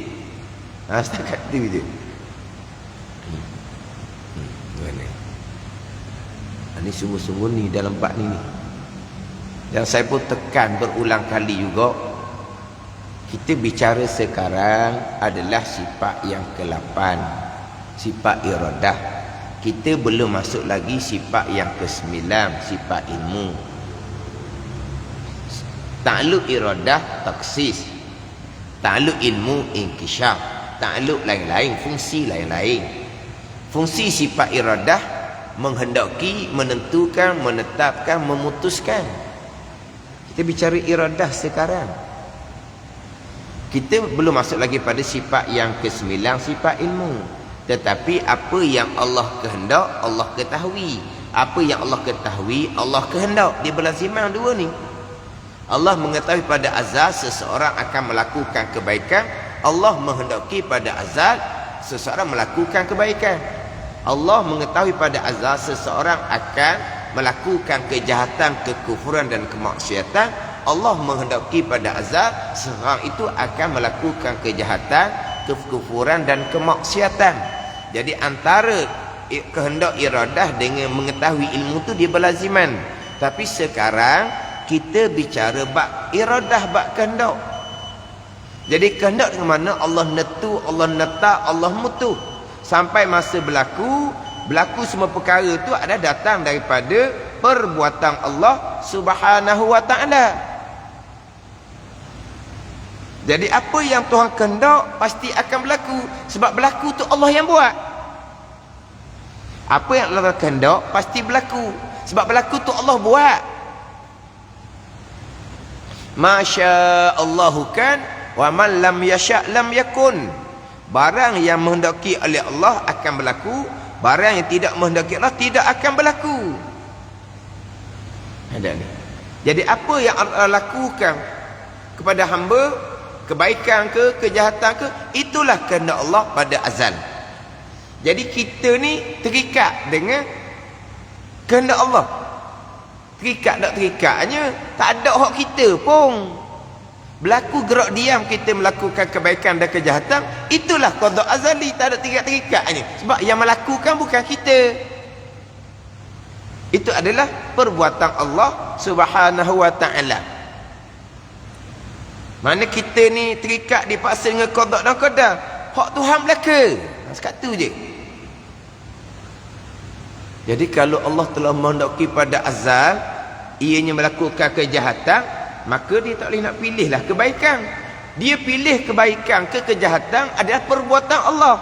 Setakat tu je. Ini sungguh-sungguh ni dalam bab ni. Dan saya pun tekan berulang kali juga, kita bicara sekarang adalah sifat yang ke-8, sifat iradah. Kita belum masuk lagi sifat yang ke-9, sifat ilmu. Ta'alluq iradah taksis, ta'alluq ilmu inkishaf, ta'alluq lain-lain, fungsi lain-lain. Fungsi sifat iradah menghendaki, menentukan, menetapkan, memutuskan. Kita bicara iradah sekarang. Kita belum masuk lagi pada sifat yang ke-9, sifat ilmu. Tetapi apa yang Allah kehendak, Allah ketahui. Apa yang Allah ketahui, Allah kehendak. Dia berlaziman dua ni. Allah mengetahui pada azal seseorang akan melakukan kebaikan. Allah menghendaki pada azal seseorang melakukan kebaikan. Allah mengetahui pada azal seseorang akan melakukan kejahatan, kekufuran dan kemaksiatan. Allah menghendaki pada azal seseorang itu akan melakukan kejahatan, kekufuran dan kemaksiatan. Jadi antara kehendak iradah dengan mengetahui ilmu tu dia berlaziman. Tapi sekarang kita bicara bab iradah, bab kehendak. Jadi kehendak dengan mana Allah netu, Allah netak, Allah mutu. Sampai masa berlaku semua perkara tu ada datang daripada perbuatan Allah Subhanahu wa taala. Jadi apa yang Tuhan kehendak pasti akan berlaku, sebab berlaku tu Allah yang buat. Apa yang Allah kehendak pasti berlaku, sebab berlaku tu Allah buat. Masya Allahu kan wa man lam yasha lam yakun. Barang yang menghendaki oleh Allah akan berlaku, barang yang tidak menghendaki Allah tidak akan berlaku. Ada ni. Jadi apa yang Allah lakukan kepada hamba, kebaikan ke kejahatan ke, itulah kehendak Allah pada azal. Jadi kita ni terikat dengan kehendak Allah. Terikat tak terikatnya, tak ada hak kita pun. Berlaku gerak diam kita melakukan kebaikan dan kejahatan, itulah qada azali, tak ada terikat-terikatnya. Sebab yang melakukan bukan kita. Itu adalah perbuatan Allah Subhanahu wa taala. Mana kita ni terikat dipaksa dengan qada dan qadar. Hak Tuhan belaka. Sekat tu je. Jadi kalau Allah telah menghendaki pada azal ianya melakukan kejahatan, maka dia tak boleh nak pilihlah kebaikan. Dia pilih kebaikan ke kejahatan adalah perbuatan Allah.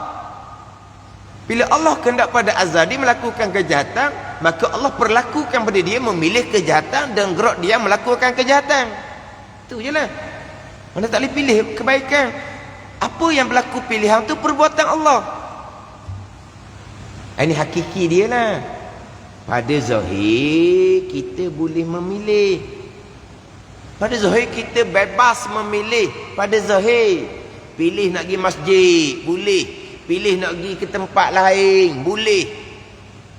Bila Allah kehendak pada azal dia melakukan kejahatan, maka Allah perlakukan pada dia memilih kejahatan dan gerak dia melakukan kejahatan. Itu je lah. Mana tak boleh pilih kebaikan. Apa yang berlaku pilihan tu perbuatan Allah. Ini hakiki dia lah. Pada zahir kita boleh memilih. Pada zahir kita bebas memilih. Pada zahir pilih nak pergi masjid, boleh. Pilih nak pergi ke tempat lain, boleh.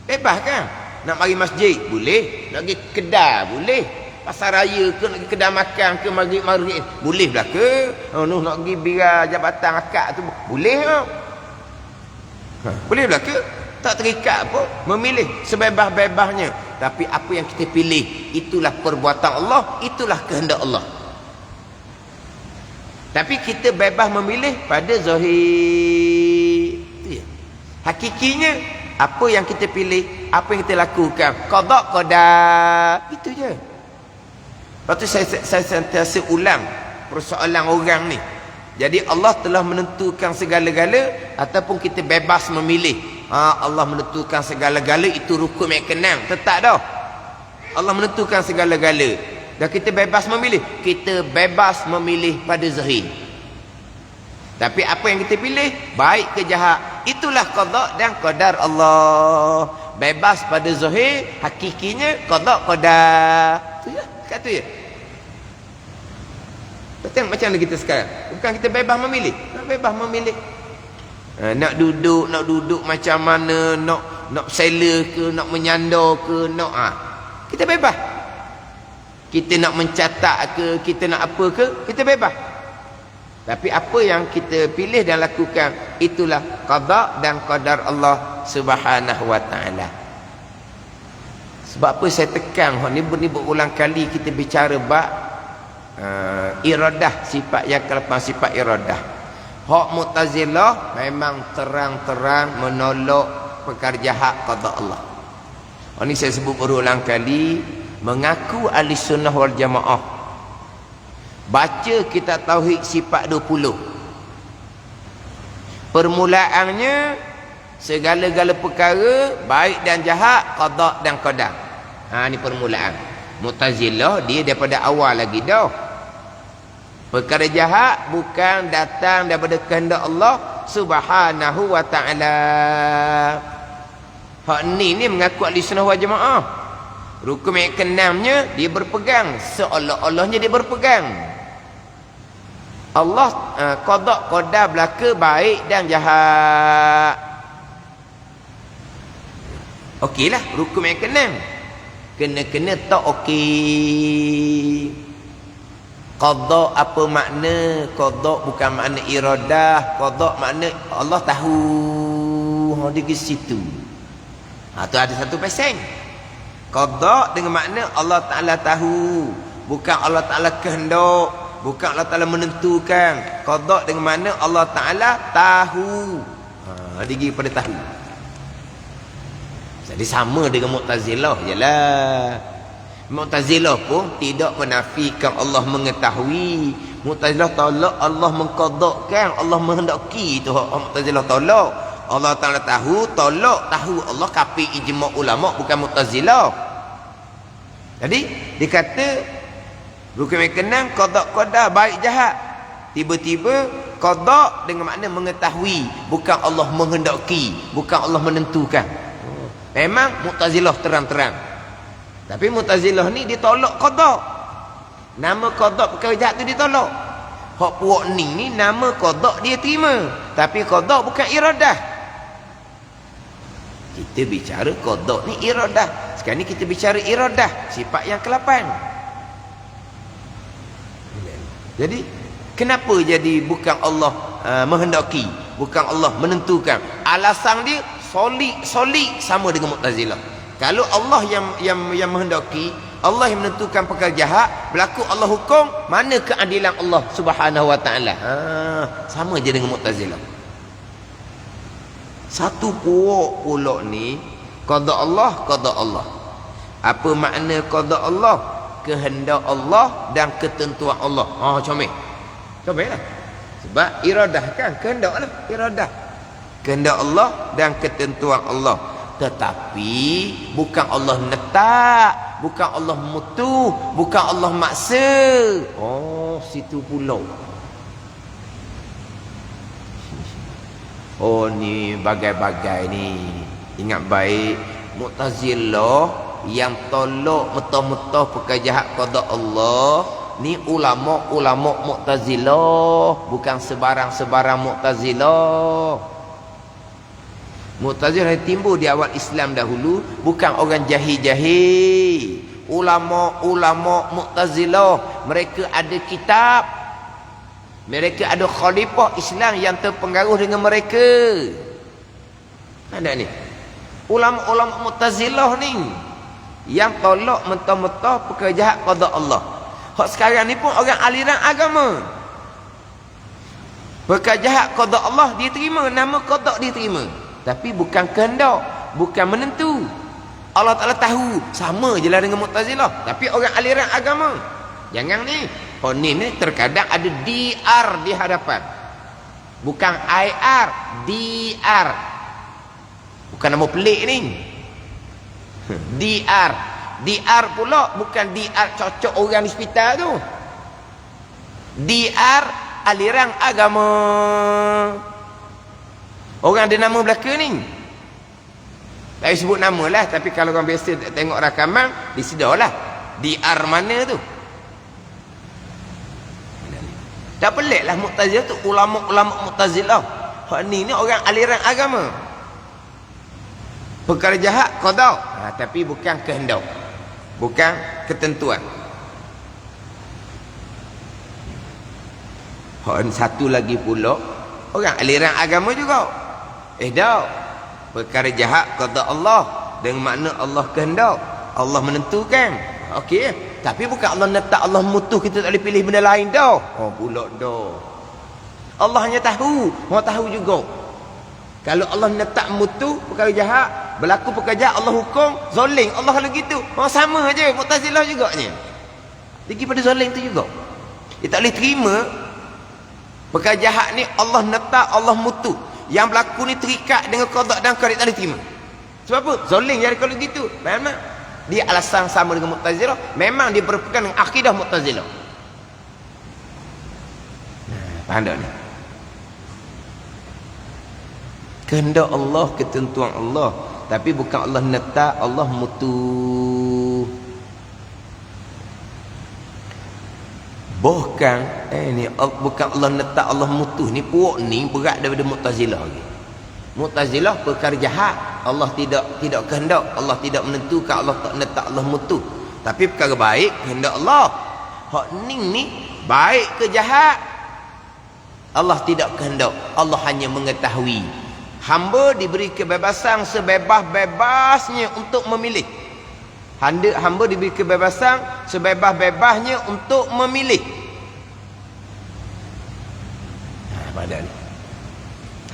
Bebas kan? Nak pergi masjid, boleh. Nak pergi kedai, boleh. Pasar raya ke, nak pergi kedai makan ke, maghrib, boleh lah ke? Nak pergi bira jabatan akad tu, boleh tak? Boleh lah ke? Tak terikat apa, memilih sebebas-bebasnya. Tapi apa yang kita pilih, itulah perbuatan Allah, itulah kehendak Allah. Tapi kita bebas memilih pada zahir. Hakikinya apa yang kita pilih, apa yang kita lakukan, qada qadar, itu je. Lepas tu saya sentiasa ulang persoalan orang ni. Jadi Allah telah menentukan segala-gala ataupun kita bebas memilih. Allah menentukan segala-gala, itu rukun yang kenang. Tetap dah Allah menentukan segala-gala dan kita bebas memilih. Kita bebas memilih pada zahir. Tapi apa yang kita pilih, baik ke jahat, itulah qada dan qadar Allah. Bebas pada zahir, hakikinya qada qadar. Itu je, kat tu je. Tengok macam mana kita sekarang. Bukan kita bebas memilih, bebas memilih. Nak duduk macam mana, nak sela ke, nak menyandar ke, kita bebas. Kita nak mencatat ke, kita nak apa ke, kita bebas. Tapi apa yang kita pilih dan lakukan, itulah qada dan qadar Allah Subhanahu wa taala. Sebab apa saya tekan ni berulang kali kita bicara bab iradah, sifat yang ke-8, sifat iradah. Hak Mu'tazilah memang terang-terang menolak perkara jahat qada Allah. Ini saya sebut berulang kali, mengaku ahli sunnah wal jamaah. Baca kitab tauhid sifat 20. Permulaannya segala-gala perkara baik dan jahat qada dan qadar. Ni permulaan. Mu'tazilah dia daripada awal lagi dah. Perkara jahat bukan datang daripada kehendak Allah Subhanahu wa taala. Hak ni mengaku ahli sunnah wal jamaah. Rukun yang keenamnya, dia berpegang. Seolah-olahnya dia berpegang. Allah qada qadar belaka baik dan jahat. Okeylah, rukun yang keenam. Kena-kena tak okey. Qada apa makna? Qada bukan makna iradah. Qada makna Allah tahu. Dia ke situ. Tu ada satu pasang. Qada dengan makna Allah Ta'ala tahu. Bukan Allah Ta'ala kehendak. Bukan Allah Ta'ala menentukan. Qada dengan makna Allah Ta'ala tahu. Dia pergi pada tahu. Jadi sama dengan Mu'tazilah je lah. Mu'tazilah pun tidak menafikan Allah mengetahui. Mu'tazilah tolak Allah mengqadakkan, Allah menghendaki. Itu Mu'tazilah tolak. Allah Ta'ala tahu, tolak tahu. Allah kafir ijma' ulama, bukan Mu'tazilah. Jadi dia kata rukun yang keenam qada qadar baik jahat. Tiba-tiba qada dengan makna mengetahui, bukan Allah menghendaki, bukan Allah menentukan. Memang Mu'tazilah terang-terang. Tapi Mu'tazilah ni dia tolak qada. Nama qada perkara jahat tu dia tolak. Hak puak ni nama qada dia terima, tapi qada bukan iradah. Kita bicara qada ni iradah. Sekarang ni kita bicara iradah, sifat yang ke-8. Jadi kenapa jadi bukan Allah menghendaki, bukan Allah menentukan? Alasan dia solid sama dengan Mu'tazilah. Kalau Allah yang menghendaki, Allah yang menentukan perkara jahat, berlaku Allah hukum, mana keadilan Allah Subhanahu wa taala? Sama je dengan Mu'tazilah. Satu puak pula ni qada Allah, qada Allah. Apa makna qada Allah? Kehendak Allah dan ketentuan Allah. Comel. Comel lah. Sebab iradah kan, kehendak lah, iradah. Kehendak Allah dan ketentuan Allah. Tetapi bukan Allah letak, bukan Allah mutu, bukan Allah maksa. Situ pula. Ni bagai-bagai ni. Ingat baik, Mu'tazilah yang tolak mentah-mentah perkara jahat qada Allah ni ulama-ulama Mu'tazilah, bukan sebarang-sebarang Mu'tazilah. Mu'tazilah timbul di awal Islam dahulu, bukan orang jahil-jahil. Ulama-ulama Mu'tazilah, mereka ada kitab, mereka ada khalifah Islam yang terpengaruh dengan mereka. Ada ni ulama-ulama Mu'tazilah ni yang tolak mentah-mentah perkara jahat qada Allah. Hak sekarang ni pun orang aliran agama, perkara jahat qada Allah dia terima, nama qada dia terima, tapi bukan kehendak, bukan menentu. Allah Ta'ala tahu. Sama je lah dengan Mu'tazilah, tapi orang aliran agama. Jangan ni ni terkadang ada DR di hadapan, bukan IR, DR. Bukan nama pelik ni. DR pula bukan DR cocok orang di hospital tu. DR aliran agama. Orang ada nama belaka ni. Tak payah sebut nama lah, tapi kalau orang biasa tengok rakaman, disedarlah DR mana tu. Tak pelik lah Mu'tazilah tu, ulama-ulama Mu'tazilah. Hak ni orang aliran agama. Perkara jahat qada, tapi bukan kehendak, bukan ketentuan. Satu lagi pula orang aliran agama juga. Dah, perkara jahat qada Allah dengan makna Allah kehendak, Allah menentukan. Okey, tapi bukan Allah letak, Allah mutuh kita tak boleh pilih benda lain dah. Pula dah. Allah hanya tahu, Allah tahu juga. Kalau Allah letak mutu perkara jahat, berlaku perkara jahat, Allah hukum, zalim. Allah kalau gitu, sama aja Mu'tazilah juganya. Pergi pada zalim tu juga. Dia tak boleh terima perkara jahat ni Allah letak, Allah mutu. Yang berlaku ni terikat dengan qada dan qadar, tak boleh terima. Sebab apa? Zalim jadi kalau gitu. Memang dia alasan sama dengan Mu'tazilah, memang dia berpegang dengan akidah Mu'tazilah. Faham tak ni? Kehendak Allah, ketentuan Allah, tapi bukan Allah letak, Allah mutu. Bukan bukan Allah letak Allah mutus ni, puak ni berat daripada Mu'tazilah lagi. Mu'tazilah perkara jahat Allah tidak kehendak, Allah tidak menentukan, Allah tak letak Allah mutus. Tapi perkara baik kehendak Allah. Hak ni baik ke jahat Allah tidak kehendak, Allah hanya mengetahui. Hamba diberi kebebasan sebebas-bebasnya untuk memilih. Hamba diberi kebebasan sebebas-bebasnya untuk memilih. Pada ni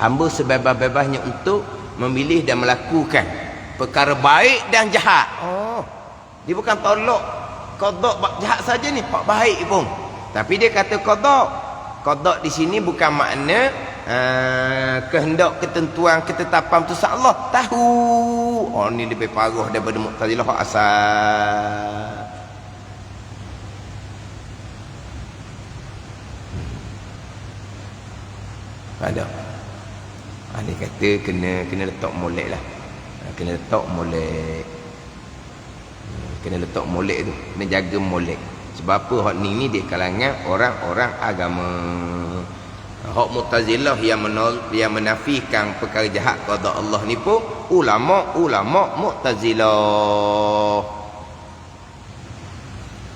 hamba sebebas-bebasnya untuk memilih dan melakukan perkara baik dan jahat. Dia bukan tolak qada jahat saja ni, pak baik pun. Tapi dia kata qada. Qada di sini bukan makna kehendak, ketentuan, ketetapan putusan Allah. Tahu. Ni lebih parah daripada Mu'tazilah hak asal. Ada. Dia kata kena letak molek lah. Kena letak molek. Kena letak molek tu. Kena jaga molek. Sebab apa hak ni di kalangan orang-orang agama. Hak Mu'tazilah yang menafikan perkara jahat qada Allah ni pun ulama Mu'tazilah.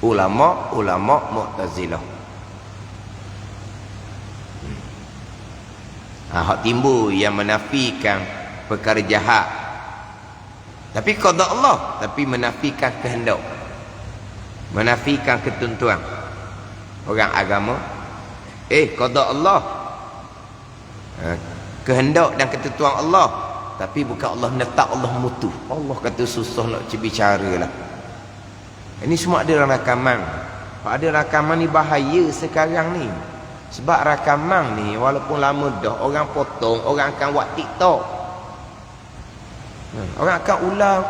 Ulama Mu'tazilah. Hak timbul yang menafikan perkara jahat tapi qada Allah, tapi menafikan kehendak, menafikan ketentuan. Orang agama qada Allah, kehendak dan ketentuan Allah, tapi bukan Allah letak Allah mutu. Allah kata susah nak bicara lah. Ini semua ada dalam rakaman. Ada rakaman ni bahaya sekarang ni. Sebab rakaman ni walaupun lama dah orang potong, orang akan buat TikTok. Orang akan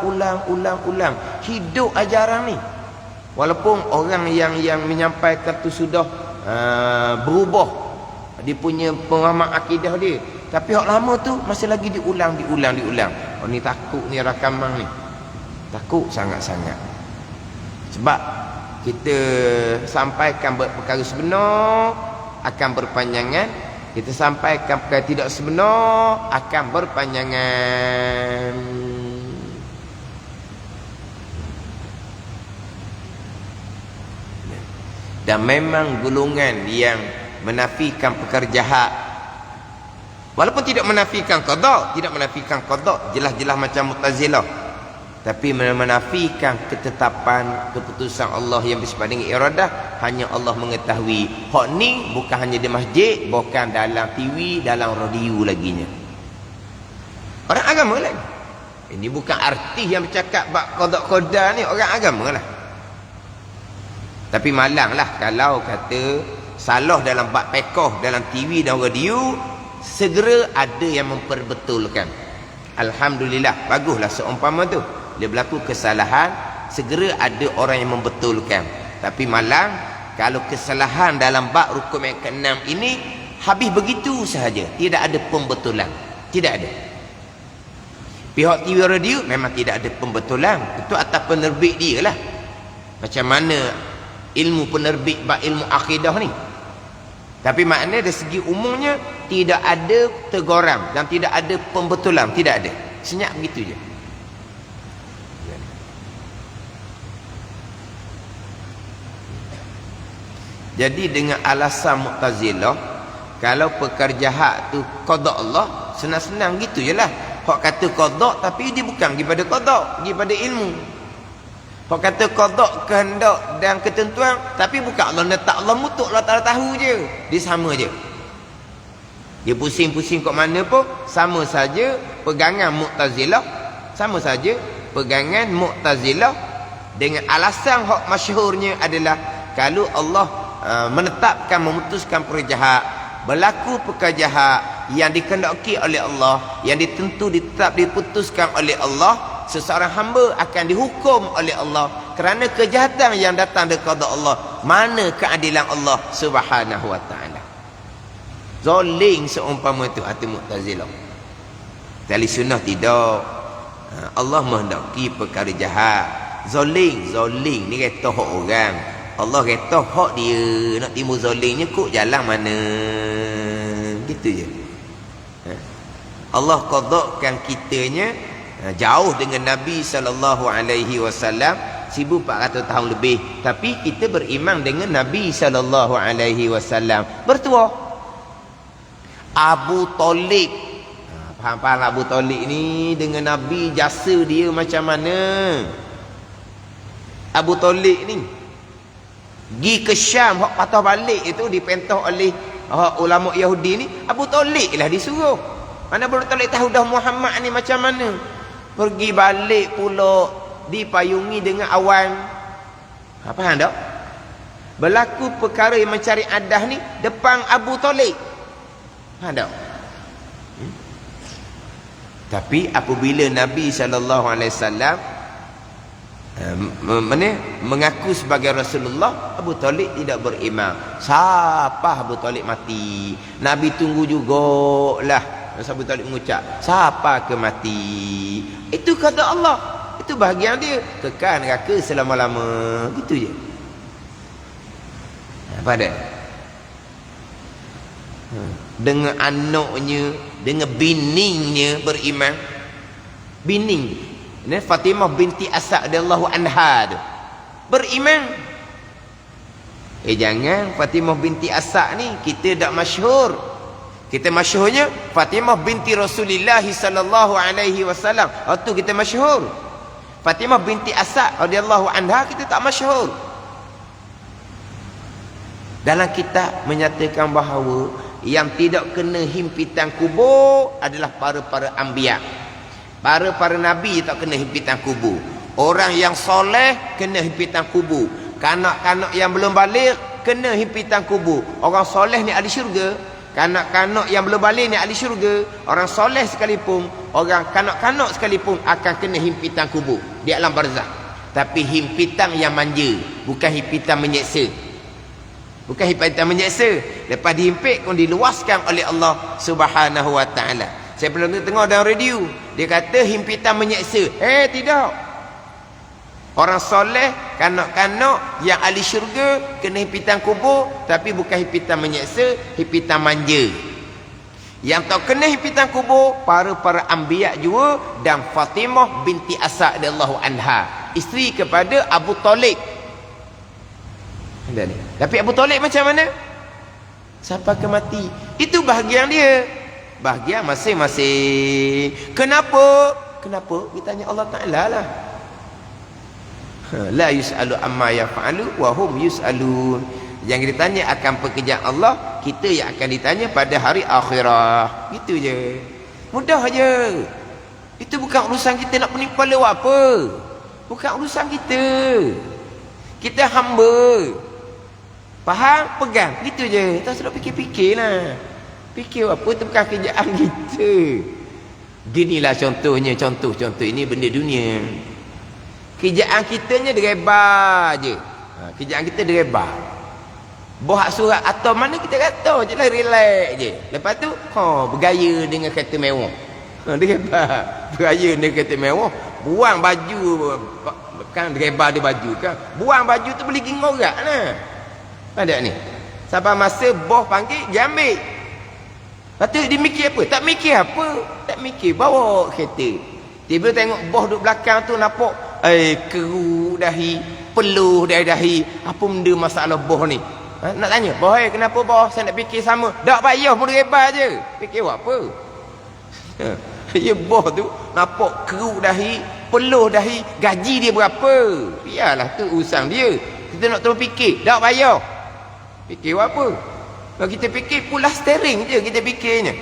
ulang hidup ajaran ni. Walaupun orang yang menyampaikan tu sudah berubah dia punya pemahaman akidah dia, tapi hak lama tu masih lagi diulang. Ni takut ni rakaman ni. Takut sangat-sangat. Sebab kita sampaikan perkara sebenar akan berpanjangan, kita sampaikan perkara tidak sebenar akan berpanjangan. Dan memang golongan yang menafikan perkara jahat, walaupun tidak menafikan qada, jelas-jelas macam Mu'tazilah, tapi menafikan ketetapan keputusan Allah yang bersifat dengan iradah, hanya Allah mengetahui. Hak ni bukan hanya di masjid, bukan dalam TV, dalam radio laginya. Orang agama lagi. Ini bukan artis yang bercakap bab qada ni, orang agama lah. Tapi malanglah kalau kata salah dalam bab fiqh dalam TV dan radio, segera ada yang memperbetulkan. Alhamdulillah, baguslah seumpama tu. Dia berlaku kesalahan, segera ada orang yang membetulkan. Tapi malang kalau kesalahan dalam bab rukun yang ke-6 ini habis begitu sahaja, tidak ada pembetulan, tidak ada. Pihak TV radio memang tidak ada pembetulan, itu atas penerbit dia lah. Macam mana ilmu penerbit bab ilmu akidah ni. Tapi makna dari segi umumnya tidak ada tegoran dan tidak ada pembetulan, tidak ada. Senyap begitu je. Jadi dengan alasan Mu'tazilah, kalau perkara jahat tu qada Allah, senang-senang gitu je lah. Hak kata qada tapi dia bukan daripada qada, daripada ilmu. Hak kata qada kehendak dan ketentuan, tapi bukan Allah letak Allah mutuk, Allah Ta'ala tahu je. Dia sama je. Dia pusing-pusing kat mana pun sama saja pegangan Mu'tazilah, sama saja pegangan Mu'tazilah dengan alasan hak masyhurnya adalah kalau Allah menetapkan, memutuskan perkara jahat, berlaku perkara jahat yang dikehendaki oleh Allah, yang ditetap diputuskan oleh Allah, seseorang hamba akan dihukum oleh Allah kerana kejahatan yang datang dari qada Allah. Mana keadilan Allah Subhanahu wa taala? Zalim seumpama itu hati Mu'tazilah. Ahli sunnah tidak. Allah menghendaki perkara jahat. Zalim ni kata orang. Allah kata hak dia nak timbul zalimnya kok jalan mana. Gitu je. Allah qadakkan kitanya jauh dengan Nabi SAW 1400 tahun lebih, tapi kita beriman dengan Nabi SAW bertuah. Abu Talib, faham Abu Talib ni dengan Nabi jasa dia macam mana. Abu Talib ni pergi ke Syam, hak patah balik itu dipentah oleh ulama Yahudi ni. Abu Talib lah disuruh. Mana Abu Talib tahu dah Muhammad ni macam mana. Pergi balik pula dipayungi dengan awan. Faham tak? Berlaku perkara yang mencari adah ni depan Abu Talib. Faham tak? Tapi apabila Nabi SAW mengaku sebagai Rasulullah, Abu Talib tidak beriman. Siapa Abu Talib mati, Nabi tunggu jugalah. Abu Talib mengucap, siapa ke mati, itu kata Allah, itu bahagian dia, kekal neraka selama-lama. Gitu je. Apa dia? Dengan anaknya, dengan biningsnya beriman. Bining ini Fatimah binti Asad radhiyallahu anha beriman. Jangan Fatimah binti Asad ni kita tak masyhur. Kita masyhurnya Fatimah binti Rasulullah sallallahu alaihi wasallam. Itu kita masyhur. Fatimah binti Asad radhiyallahu anha kita tak masyhur. Dalam kitab menyatakan bahawa yang tidak kena himpitan kubur adalah para anbiya. Para nabi tak kena himpitan kubur. Orang yang soleh kena himpitan kubur. Kanak-kanak yang belum balik kena himpitan kubur. Orang soleh ni ahli syurga. Kanak-kanak yang belum balik ni ahli syurga. Orang soleh sekalipun, orang kanak-kanak sekalipun akan kena himpitan kubur di alam barzakh. Tapi himpitan yang manja, bukan himpitan menyeksa. Bukan himpitan menyeksa. Lepas dihimpit pun diluaskan oleh Allah Subhanahu wa taala. Saya pernah tengok dalam radio, dia kata himpitan menyeksa. Tidak. Orang soleh, kanak-kanak yang ahli syurga kena himpitan kubur, tapi bukan himpitan menyeksa, himpitan manja. Yang tak kena himpitan kubur para anbiya juga, dan Fatimah binti Asad radhiyallahu anha, isteri kepada Abu Talib. Tapi Abu Talib macam mana? Sampai ke mati. Itu bahagian dia. Bahagian masing-masing. Kenapa? Kita tanya Allah Ta'ala lah. La yus'alu amma yaf'alu wa hum yus'alun. Yang ditanya akan pekerjaan Allah, kita yang akan ditanya pada hari akhirah. Gitu je. Mudah je. Itu bukan urusan kita nak pening kepala apa. Bukan urusan kita. Kita hamba. Faham? Pegang. Gitu je. Tak sedap fikir-fikir lah. Fikir apa tu bukan kerjaan kita. Ginilah contohnya. Contoh ini benda dunia. Kerjaan kitanya direba je. Kerjaan kita direba. Buat surat atau mana kita kata je lah, relax je. Lepas tu bergaya dengan kereta mewah. Direba. Bergaya dengan kereta mewah. Buang baju. Kan direba dia baju kan. Buang baju tu boleh pergi ngorak lah. Ada ni. Sampai masa bos panggil, dia ambil. Lepas tu dia mikir apa? Tak mikir apa. Tak mikir. Bawa kereta. Tiba tengok bos duduk belakang tu nampak keru dahi, peluh dahi. Apa benda masalah bos ni? Nak tanya, bos kenapa bos? Saya nak fikir sama. Tak payah pun rebar je. Fikir buat apa? Ya bos tu nampak keru dahi, peluh dahi, gaji dia berapa? Biarlah tu urusan dia. Kita nak terus fikir. Tak payah. Fikir buat apa? Kalau kita fikir pulas steering je kita fikirnya.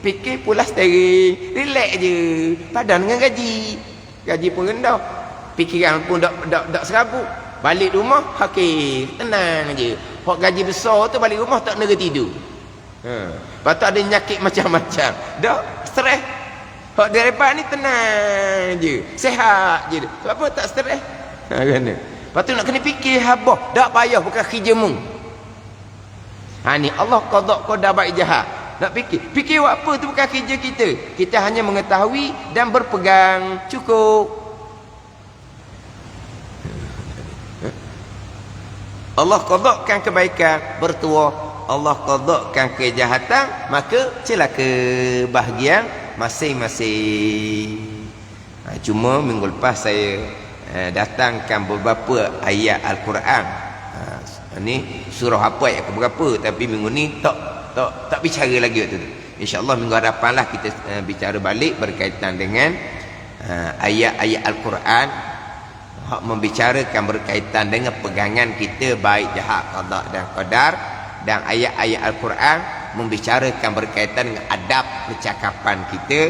Fikir pulas steering, relax je. Padan dengan gaji. Gaji pun rendah. Fikiran pun tak serabut. Balik rumah, tenang je. Hak gaji besar tu balik rumah tak nera tidur. Lepas tu ada nyakit macam-macam. Dah stres. Hak depan ni tenang je. Sehat je. Sebab apa tak stres? Kena. Lepas tu nak kena fikir habah. Tak payah bukan khijemung. Ni Allah qada baik jahat. Nak fikir buat apa tu bukan kerja kita. Kita hanya mengetahui dan berpegang. Cukup. Allah qadakkan kebaikan, bertuah. Allah qadakkan kejahatan, maka celaka, bahagian masing-masing. Cuma minggu lepas saya datangkan beberapa ayat Al-Quran. Ini surah apa ayat berapa, tapi minggu ni tak bicara lagi waktu tu. InsyaAllah minggu hadapanlah kita bicara balik berkaitan dengan ayat-ayat Al-Quran, membicarakan berkaitan dengan pegangan kita baik jahat, qada dan qadar. Dan ayat-ayat Al-Quran membicarakan berkaitan dengan adab percakapan kita,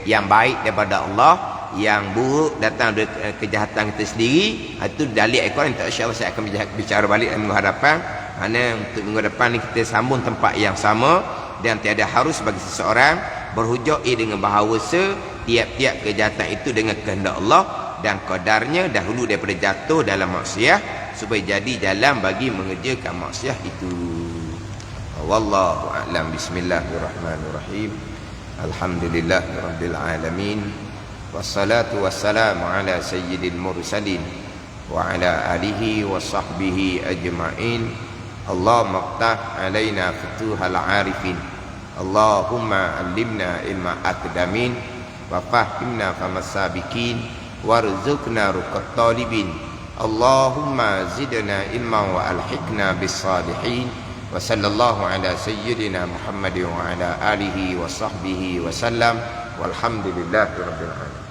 yang baik daripada Allah, yang buruk datang dari kejahatan kita sendiri. Itu dalil Al-Quran. InsyaAllah saya akan bicara balik dalam minggu hadapan. Mana untuk minggu depan ni kita sambung tempat yang sama. Dan tiada harus bagi seseorang berhujah dengan bahawa tiap-tiap kejahatan itu dengan kehendak Allah dan qadarnya dahulu daripada jatuh dalam maksiat, supaya jadi jalan bagi mengerjakan maksiat itu. Wallahu a'lam. Bismillahirrahmanirrahim. Alhamdulillahirabbil alamin. Wassalatu wassalamu ala sayyidil mursalin wa ala alihi wa sahbihi ajma'in. Allahumma ftah alaina futuhal arifin. Allahumma allimna ilma aqdamin wa fahimna famas sabiqin warzuqna ruqat talibin. Allahumma zidna ilma wa alhiqna bis salihin. Wa sallallahu ala sayyidina Muhammad wa ala alihi wa sahbihi wa sallam. Walhamdulillahi rabbil alamin.